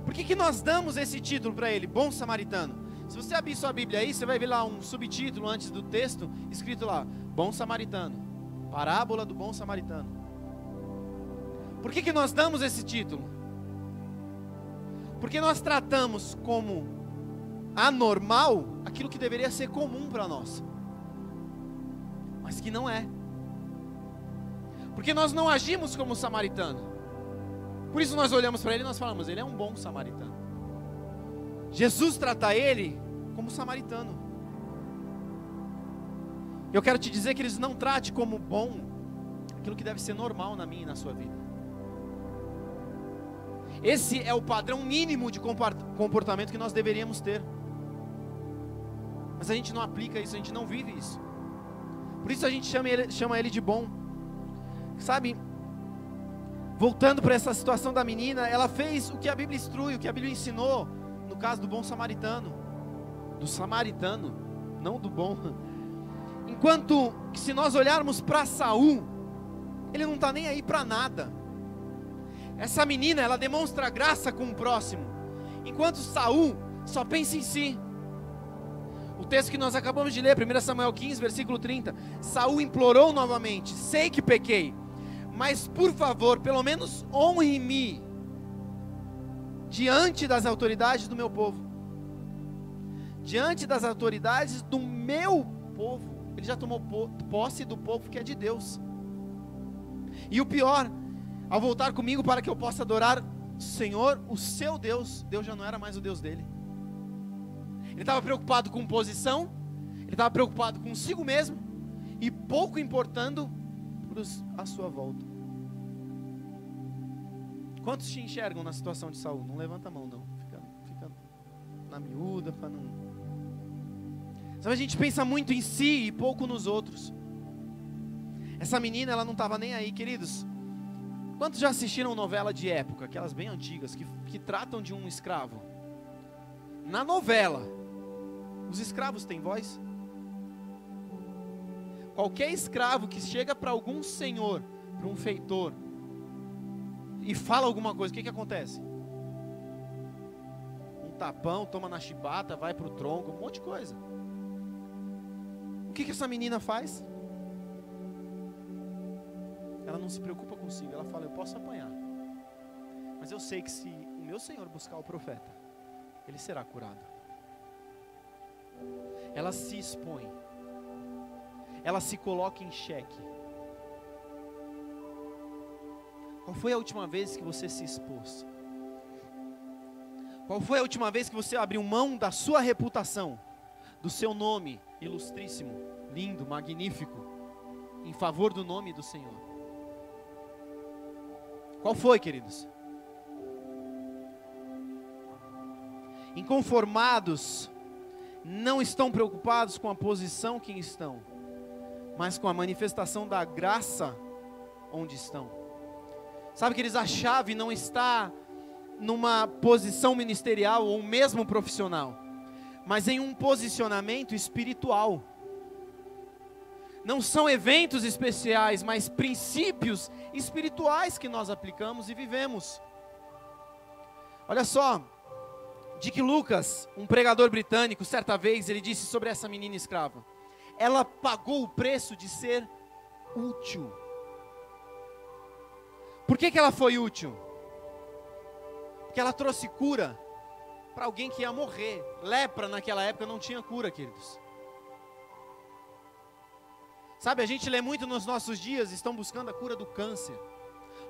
Por que nós damos esse título para ele? Bom samaritano. Se você abrir sua Bíblia aí, você vai ver lá um subtítulo antes do texto, escrito lá, bom samaritano. Parábola do bom samaritano. Por que nós damos esse título? Porque nós tratamos como anormal aquilo que deveria ser comum para nós, mas que não é. Porque nós não agimos como samaritano. Por isso nós olhamos para ele e nós falamos, ele é um bom samaritano. Jesus trata ele como samaritano. Eu quero te dizer que eles não trate como bom aquilo que deve ser normal na minha e na sua vida. Esse é o padrão mínimo de comportamento que nós deveríamos ter. Mas a gente não aplica isso, a gente não vive isso. Por isso a gente chama ele de bom. Sabe, Voltando para essa situação da menina, ela fez o que a Bíblia instrui, o que a Bíblia ensinou, no caso do bom samaritano. Do samaritano, não do bom. Enquanto que se nós olharmos para Saul, ele não está nem aí para nada. Essa menina, ela demonstra graça com o próximo, enquanto Saul só pensa em si. O texto que nós acabamos de ler, 1 Samuel 15, versículo 30, Saul implorou novamente: sei que pequei, mas por favor, pelo menos honre-me diante das autoridades do meu povo. Diante das autoridades do meu povo. Ele já tomou posse do povo que é de Deus. E o pior, ao voltar comigo para que eu possa adorar o Senhor, o seu Deus, Deus já não era mais o Deus dele. Ele estava preocupado com posição, ele estava preocupado consigo mesmo, e pouco importando à sua volta. Quantos te enxergam na situação de Saul? Não levanta a mão não, fica na miúda para não... Sabe, a gente pensa muito em si e pouco nos outros. Essa menina, ela não estava nem aí, queridos. Quantos já assistiram novela de época, aquelas bem antigas, que tratam de um escravo? Na novela, os escravos têm voz? Qualquer escravo que chega para algum senhor, para um feitor, e fala alguma coisa, o que acontece? Um tapão, toma na chibata, vai para o tronco, um monte de coisa. O que essa menina faz? Ela não se preocupa consigo, ela fala: eu posso apanhar, mas eu sei que se o meu Senhor buscar o profeta, ele será curado. Ela se expõe, ela se coloca em xeque. Qual foi a última vez que você se expôs? Qual foi a última vez que você abriu mão da sua reputação, do seu nome ilustríssimo, lindo, magnífico, em favor do nome do Senhor? Qual foi, queridos? Inconformados, não estão preocupados com a posição que estão, mas com a manifestação da graça onde estão. Sabe, queridos, a chave não está numa posição ministerial ou mesmo profissional, mas em um posicionamento espiritual. Não são eventos especiais, mas princípios espirituais que nós aplicamos e vivemos. Olha só, Dick Lucas, um pregador britânico, certa vez ele disse sobre essa menina escrava: ela pagou o preço de ser útil. Por que ela foi útil? Porque ela trouxe cura para alguém que ia morrer. Lepra naquela época não tinha cura, queridos. Sabe, a gente lê muito nos nossos dias, estão buscando a cura do câncer.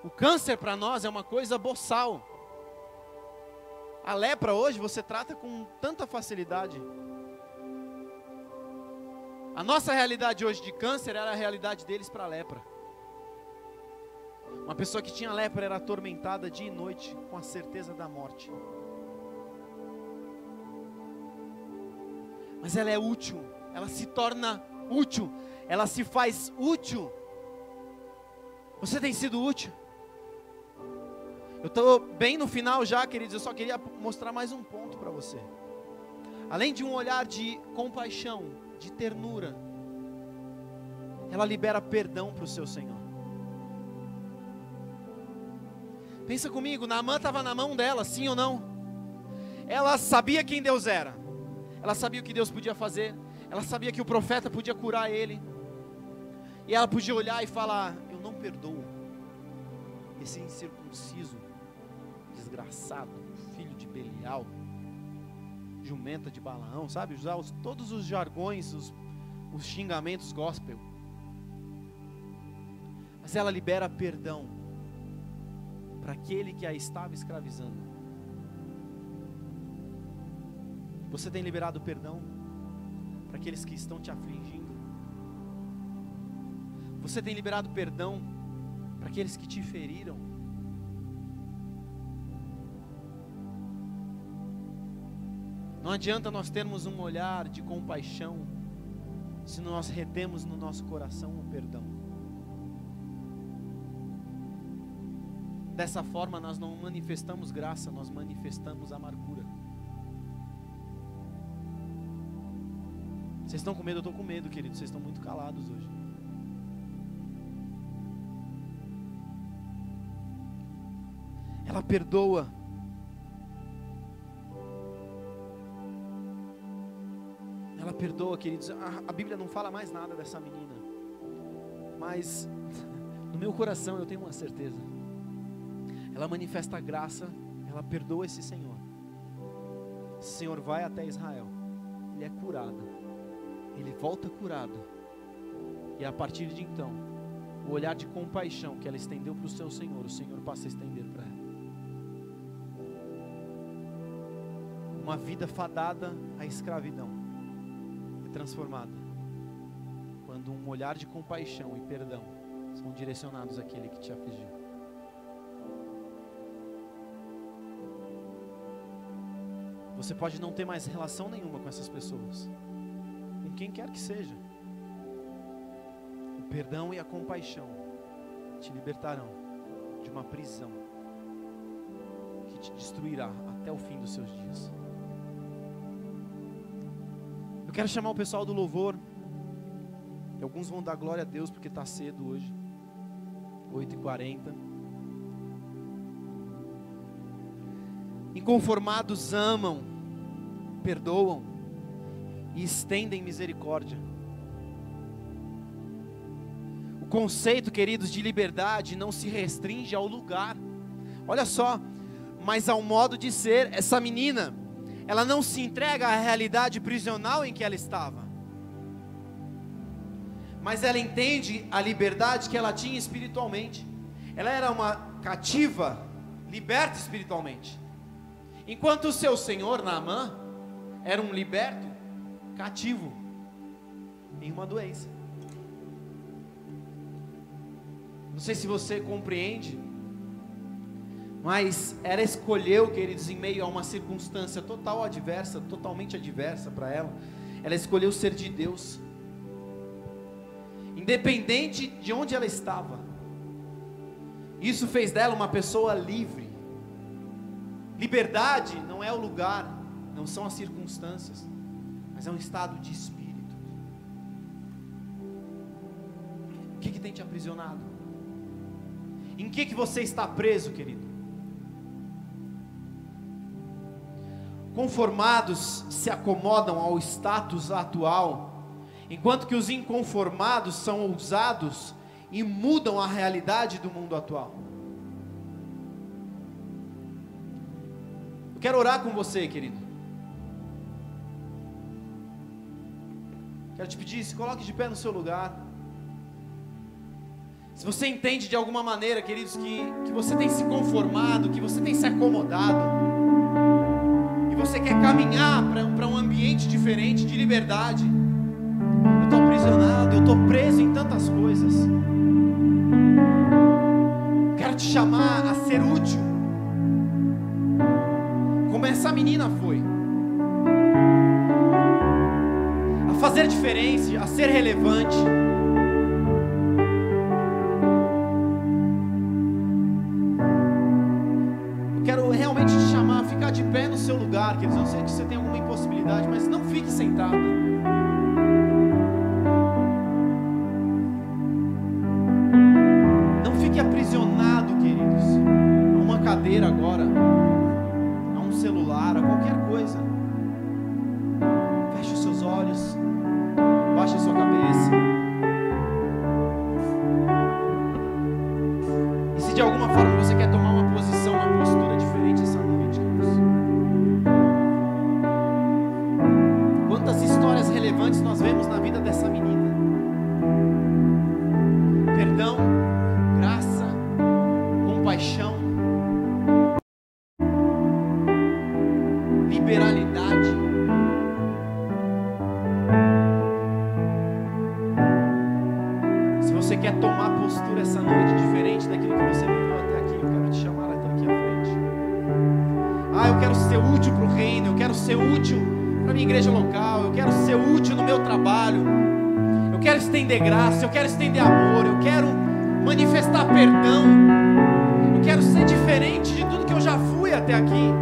O câncer para nós é uma coisa boçal. A lepra hoje você trata com tanta facilidade. A nossa realidade hoje de câncer era a realidade deles para a lepra. Uma pessoa que tinha lepra era atormentada dia e noite com a certeza da morte. Mas ela é útil, ela se torna útil, ela se faz útil. Você tem sido útil? Eu estou bem no final já, queridos, eu só queria mostrar mais um ponto para você. Além de um olhar de compaixão, de ternura, ela libera perdão para o seu Senhor. Pensa comigo, Naamã estava na mão dela, sim ou não? Ela sabia quem Deus era, ela sabia o que Deus podia fazer, ela sabia que o profeta podia curar ele, e ela podia olhar e falar: eu não perdoo esse incircunciso, desgraçado, filho de Belial, jumenta de Balaão, sabe? Usar todos os jargões, os xingamentos gospel. Mas ela libera perdão para aquele que a estava escravizando. Você tem liberado perdão para aqueles que estão te afligindo? Você tem liberado perdão para aqueles que te feriram? Não adianta nós termos um olhar de compaixão se nós retemos no nosso coração o perdão. Dessa forma nós não manifestamos graça, nós manifestamos amargura. Vocês estão com medo? Eu estou com medo, querido. Vocês estão muito calados hoje. Ela perdoa. Ela perdoa, queridos. A Bíblia não fala mais nada dessa menina, mas no meu coração eu tenho uma certeza. Ela manifesta a graça, ela perdoa esse Senhor. Esse Senhor vai até Israel, ele é curado, ele volta curado. E a partir de então, o olhar de compaixão que ela estendeu para o seu Senhor, o Senhor passa a estender para ela. Uma vida fadada à escravidão é transformada quando um olhar de compaixão e perdão são direcionados àquele que te afligiu. Você pode não ter mais relação nenhuma com essas pessoas, com quem quer que seja. O perdão e a compaixão te libertarão de uma prisão que te destruirá até o fim dos seus dias. Eu quero chamar o pessoal do louvor. E alguns vão dar glória a Deus porque está cedo hoje, 8h40. Inconformados amam, perdoam e estendem misericórdia. O conceito, queridos, de liberdade não se restringe ao lugar. Olha só, mas ao modo de ser. Essa menina, ela não se entrega à realidade prisional em que ela estava, mas ela entende a liberdade que ela tinha espiritualmente. Ela era uma cativa, liberta espiritualmente, enquanto o seu senhor, Naamã, era um liberto, cativo, em uma doença. Não sei se você compreende, mas ela escolheu, queridos, em meio a uma circunstância totalmente adversa para ela, ela escolheu ser de Deus, independente de onde ela estava. Isso fez dela uma pessoa livre. Liberdade não é o lugar, não são as circunstâncias, mas é um estado de espírito. O que tem te aprisionado? Em que você está preso, querido? Conformados se acomodam ao status atual, enquanto que os inconformados são ousados e mudam a realidade do mundo atual. Eu quero orar com você, querido. Quero te pedir, se coloque de pé no seu lugar. Se você entende de alguma maneira, queridos, que você tem se conformado, que você tem se acomodado, e você quer caminhar para um ambiente diferente, de liberdade. Eu estou aprisionado, eu estou preso em tantas coisas. Quero te chamar a ser útil, como essa menina foi, a fazer diferença, a ser relevante. Eu quero realmente te chamar a ficar de pé no seu lugar, queridos. Eu sei que você tem alguma impossibilidade, mas não fique sentado. Não fique aprisionado, queridos, a uma cadeira agora, a um celular, a qualquer coisa. Feche os seus olhos, baixe a sua cabeça. E se de alguma forma você quer tomar uma posição, uma postura diferente essa noite, queridos. Quantas histórias relevantes nós vemos na vida dessa menina. Perdão, graça, compaixão, liberalidade. Se você quer tomar postura essa noite diferente daquilo que você viveu até aqui, eu quero te chamar até aqui à frente. Eu quero ser útil para o reino, eu quero ser útil para a minha igreja local, eu quero ser útil no meu trabalho, eu quero estender graça, eu quero estender amor, eu quero manifestar perdão, Eu quero ser diferente de tudo que eu já fui até aqui.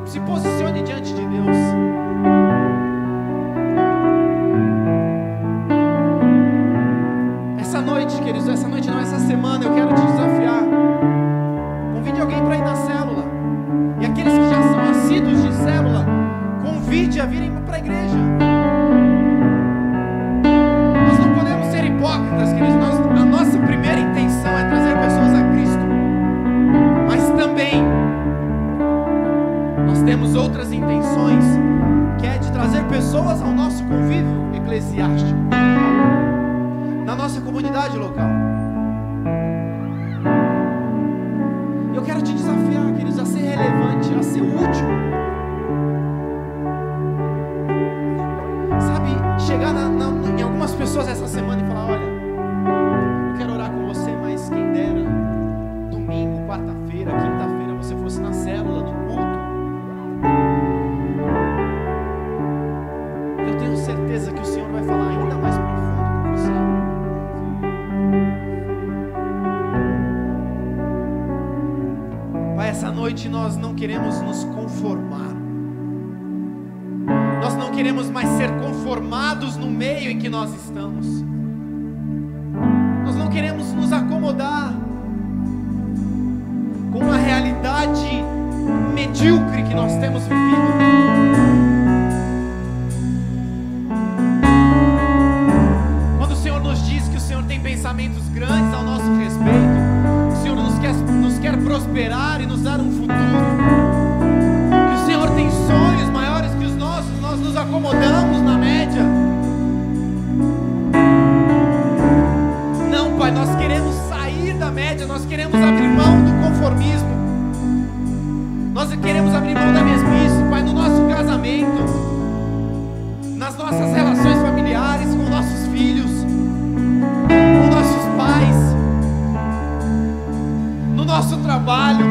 Se posicione diante de Deus. Essa noite, queridos, essa noite não, essa semana eu quero te desafiar. Convide alguém para ir na célula. E aqueles que já são assíduos de célula, convide a virem para a igreja. Nós não podemos ser hipócritas, queridos. A nossa primeira intenção é trazer pessoas a Cristo. Mas também nós temos outras intenções, que é de trazer pessoas ao nosso convívio eclesiástico, na nossa comunidade local. Eu quero te desafiar, queridos, a ser relevante, a ser útil. Sabe, chegar em algumas pessoas essa semana e falar: olha, eu quero orar com você, mas quem dera, domingo, quarta-feira, quinta-feira, você fosse na célula, no culto. Eu tenho certeza que o Senhor vai falar ainda mais profundo com você. Pai, essa noite nós não queremos nos conformar. Nós não queremos mais ser conformados no meio em que nós estamos. Nós não queremos nos acomodar com uma realidade medíocre que nós temos vivido. Quando o Senhor nos diz que o Senhor tem pensamentos grandes ao nosso respeito, que o Senhor nos quer prosperar e nos dar um futuro, que o Senhor tem sonhos maiores que os nossos, nós nos acomodamos na média. Não, Pai, nós queremos sair da média, nós queremos abrir mão do conformismo, nós queremos abrir mão da mesmice, Pai, no nosso casamento, nas nossas relações familiares, com nossos filhos, com nossos pais, no nosso trabalho,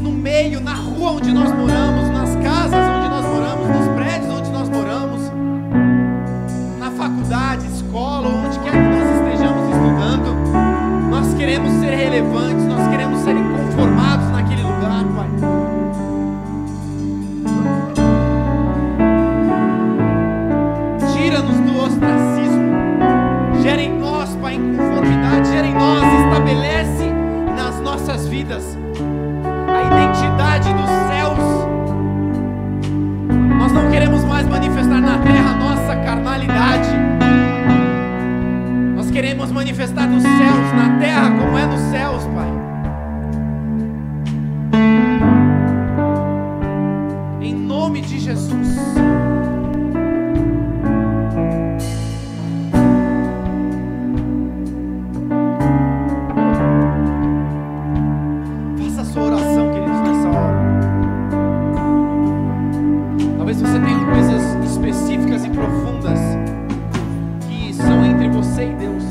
no meio, na rua onde nós moramos, nas casas onde nós moramos, nos prédios onde nós moramos, na faculdade, escola, onde quer que nós estejamos estudando. Nós queremos ser relevantes, nós queremos ser inconformados naquele lugar, Pai. Tira-nos do ostracismo, gera em nós, Pai, inconformidade, gera em nós, estabelece nas nossas vidas a identidade dos céus. Nós não queremos mais manifestar na terra a nossa carnalidade. Nós queremos manifestar nos céus, na terra como é nos céus, Pai. Em nome de Jesus. Faça a sua oração, queridos, nessa hora. Talvez você tenha coisas específicas e profundas que são entre você e Deus.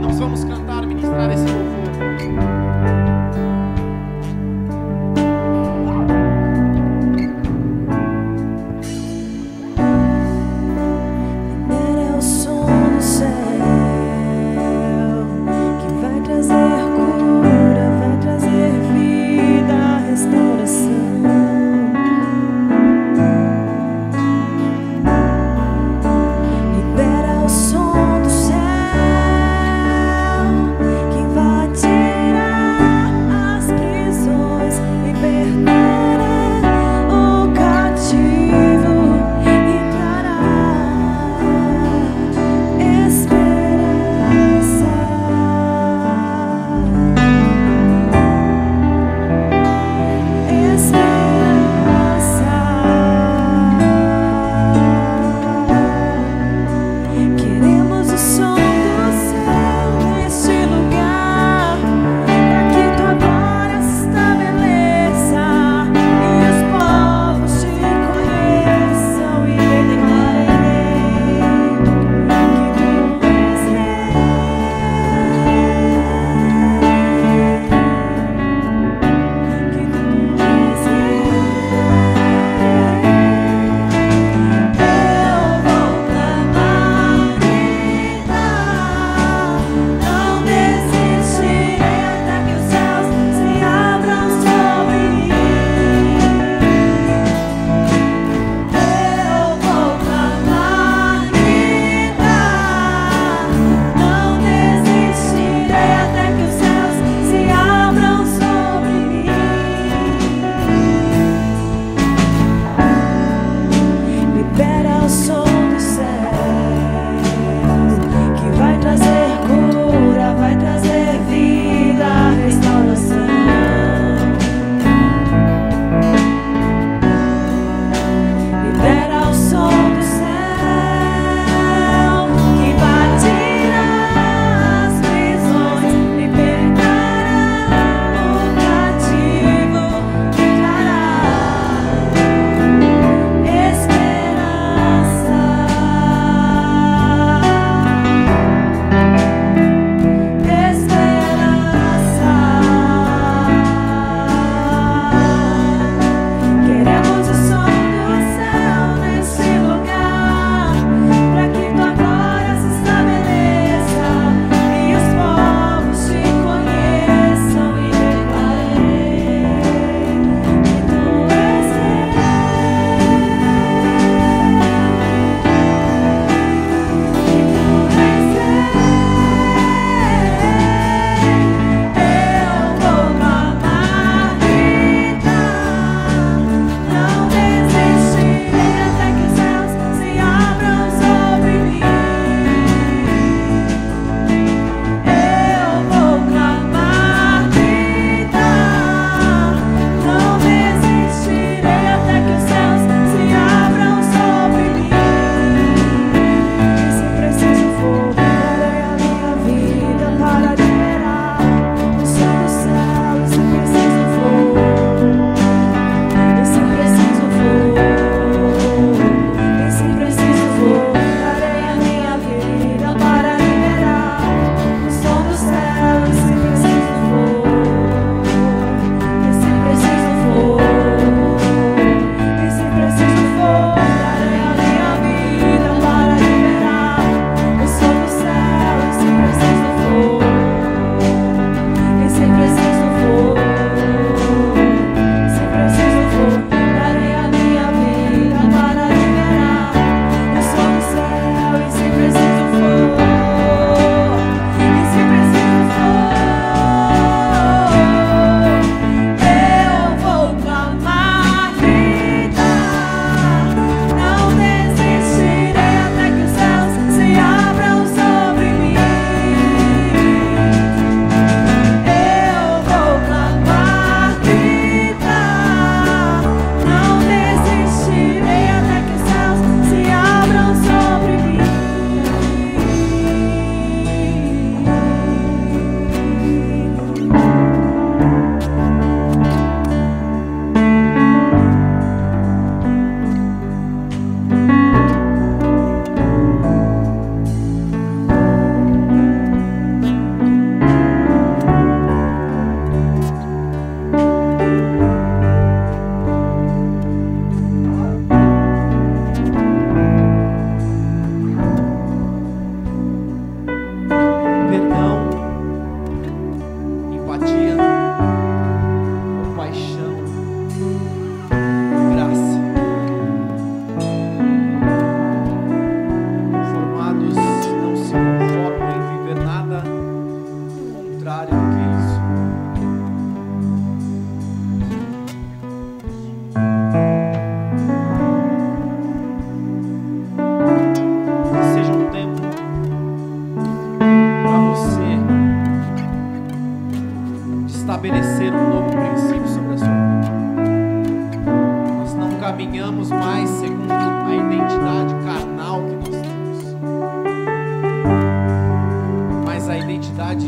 Nós vamos cantar, ministrar esse louvor.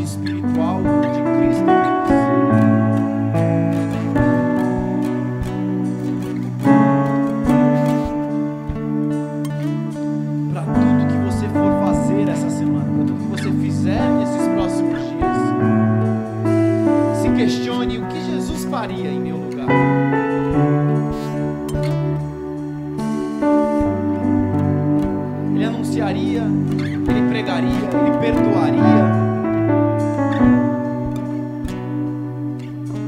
espiritual de Cristo neles. Para tudo que você for fazer essa semana, para tudo que você fizer nesses próximos dias, se questione o que Jesus faria em meu lugar. Ele anunciaria, ele pregaria, ele perdoaria.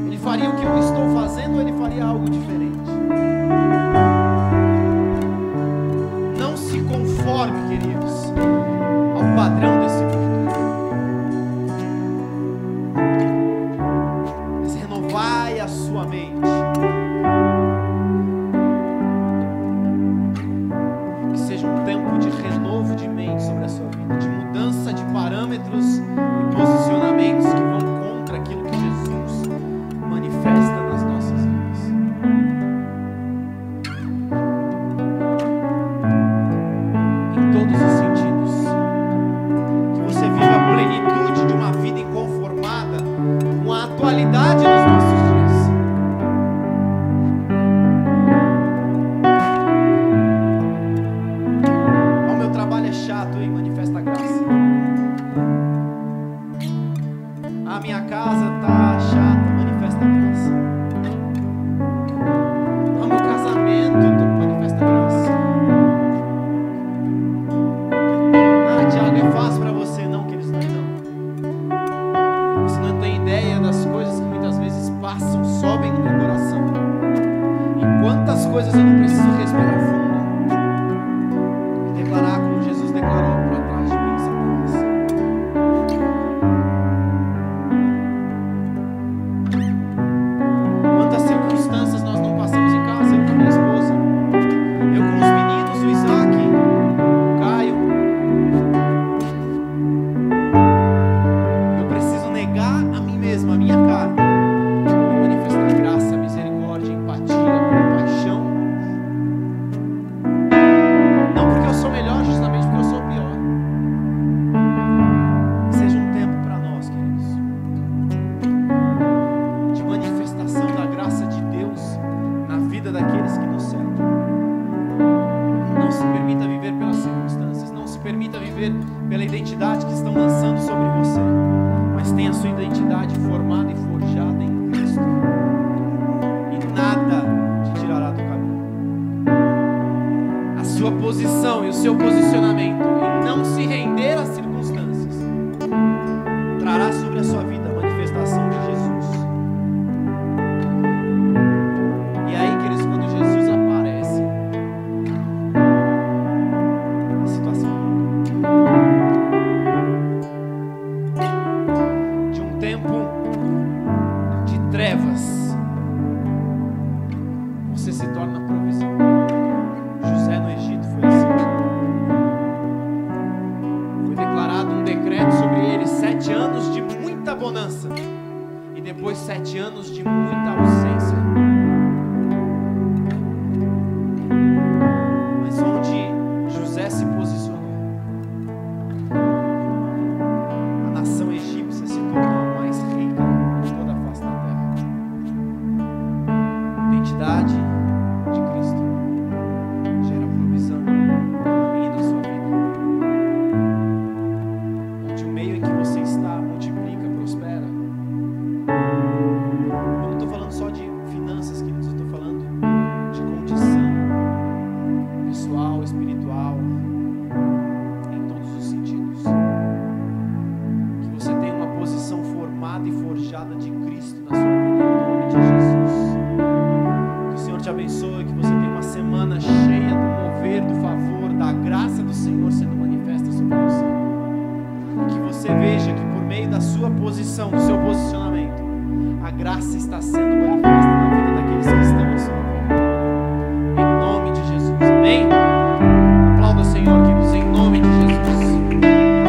Ele faria o que eu estou fazendo ou ele faria algo diferente? Não se conforme, queridos, ao padrão desse mundo, mas renovai a sua mente. Que seja um tempo de renovo de mente sobre a sua vida, de mudança de parâmetros e posicionamentos que vão contra aquilo que Jesus manifesta nas nossas vidas. Em todos os sentidos. Que você viva a plenitude de uma vida inconformada com a atualidade dos nossos dias. O meu trabalho é chato, hein? Manifesta a graça. A minha casa tá chata, manifesta a graça. O meu casamento, manifesta a graça. Ah, Tiago, é fácil para você? Não, queridos, não é não. Você não tem ideia das coisas que muitas vezes passam, sobem no meu coração. E quantas coisas eu não preciso respirar fundo e declarar como Jesus declarou para trás de mim, Satanás. Quantas circunstâncias nós não passamos em casa, eu com a minha esposa, eu com os meninos, o Isaac, o Caio. Eu preciso negar a mim mesmo, a minha carne, e manifestar graça, misericórdia, empatia, compaixão. Não porque eu sou melhor, justamente porque eu sou o pior. Que seja um tempo para nós, queridos, de manifestação da graça de Deus na vida daqueles que nos cercam. Não se permita viver pelas circunstâncias, não se permita viver pela identidade que estão lançando sobre você, mas tenha a sua identidade formada e forjada em Cristo, e nada te tirará do caminho. A sua posição e o seu posicionamento em não se render às circunstâncias trará sobre a sua vida a manifestação de Jesus. E aí, queridos, quando Jesus aparece, a situação de um tempo de trevas, você se torna provisão. José no Egito foi assim. Foi declarado um decreto sobre ele, 7 anos de muita bonança e depois 7 anos de muita ausência. Mas onde José se posicionou, a nação egípcia se tornou a mais rica de toda a face da terra. Identidade de Cristo gera provisão na minha e na sua vida. Onde o meio em que você está multiplica, prospera. Eu não estou falando só de finanças, queridos, eu estou falando de condição pessoal, espiritual, em todos os sentidos. Que você tenha uma posição formada e forjada de Cristo na sua vida, em nome de Jesus. Que o Senhor te abençoe, que você tenha uma semana cheia do mover, do favor, da graça do Senhor sendo manifesta sobre você. E que você veja que por meio da sua posição, do seu posicionamento, a graça está sendo manifesta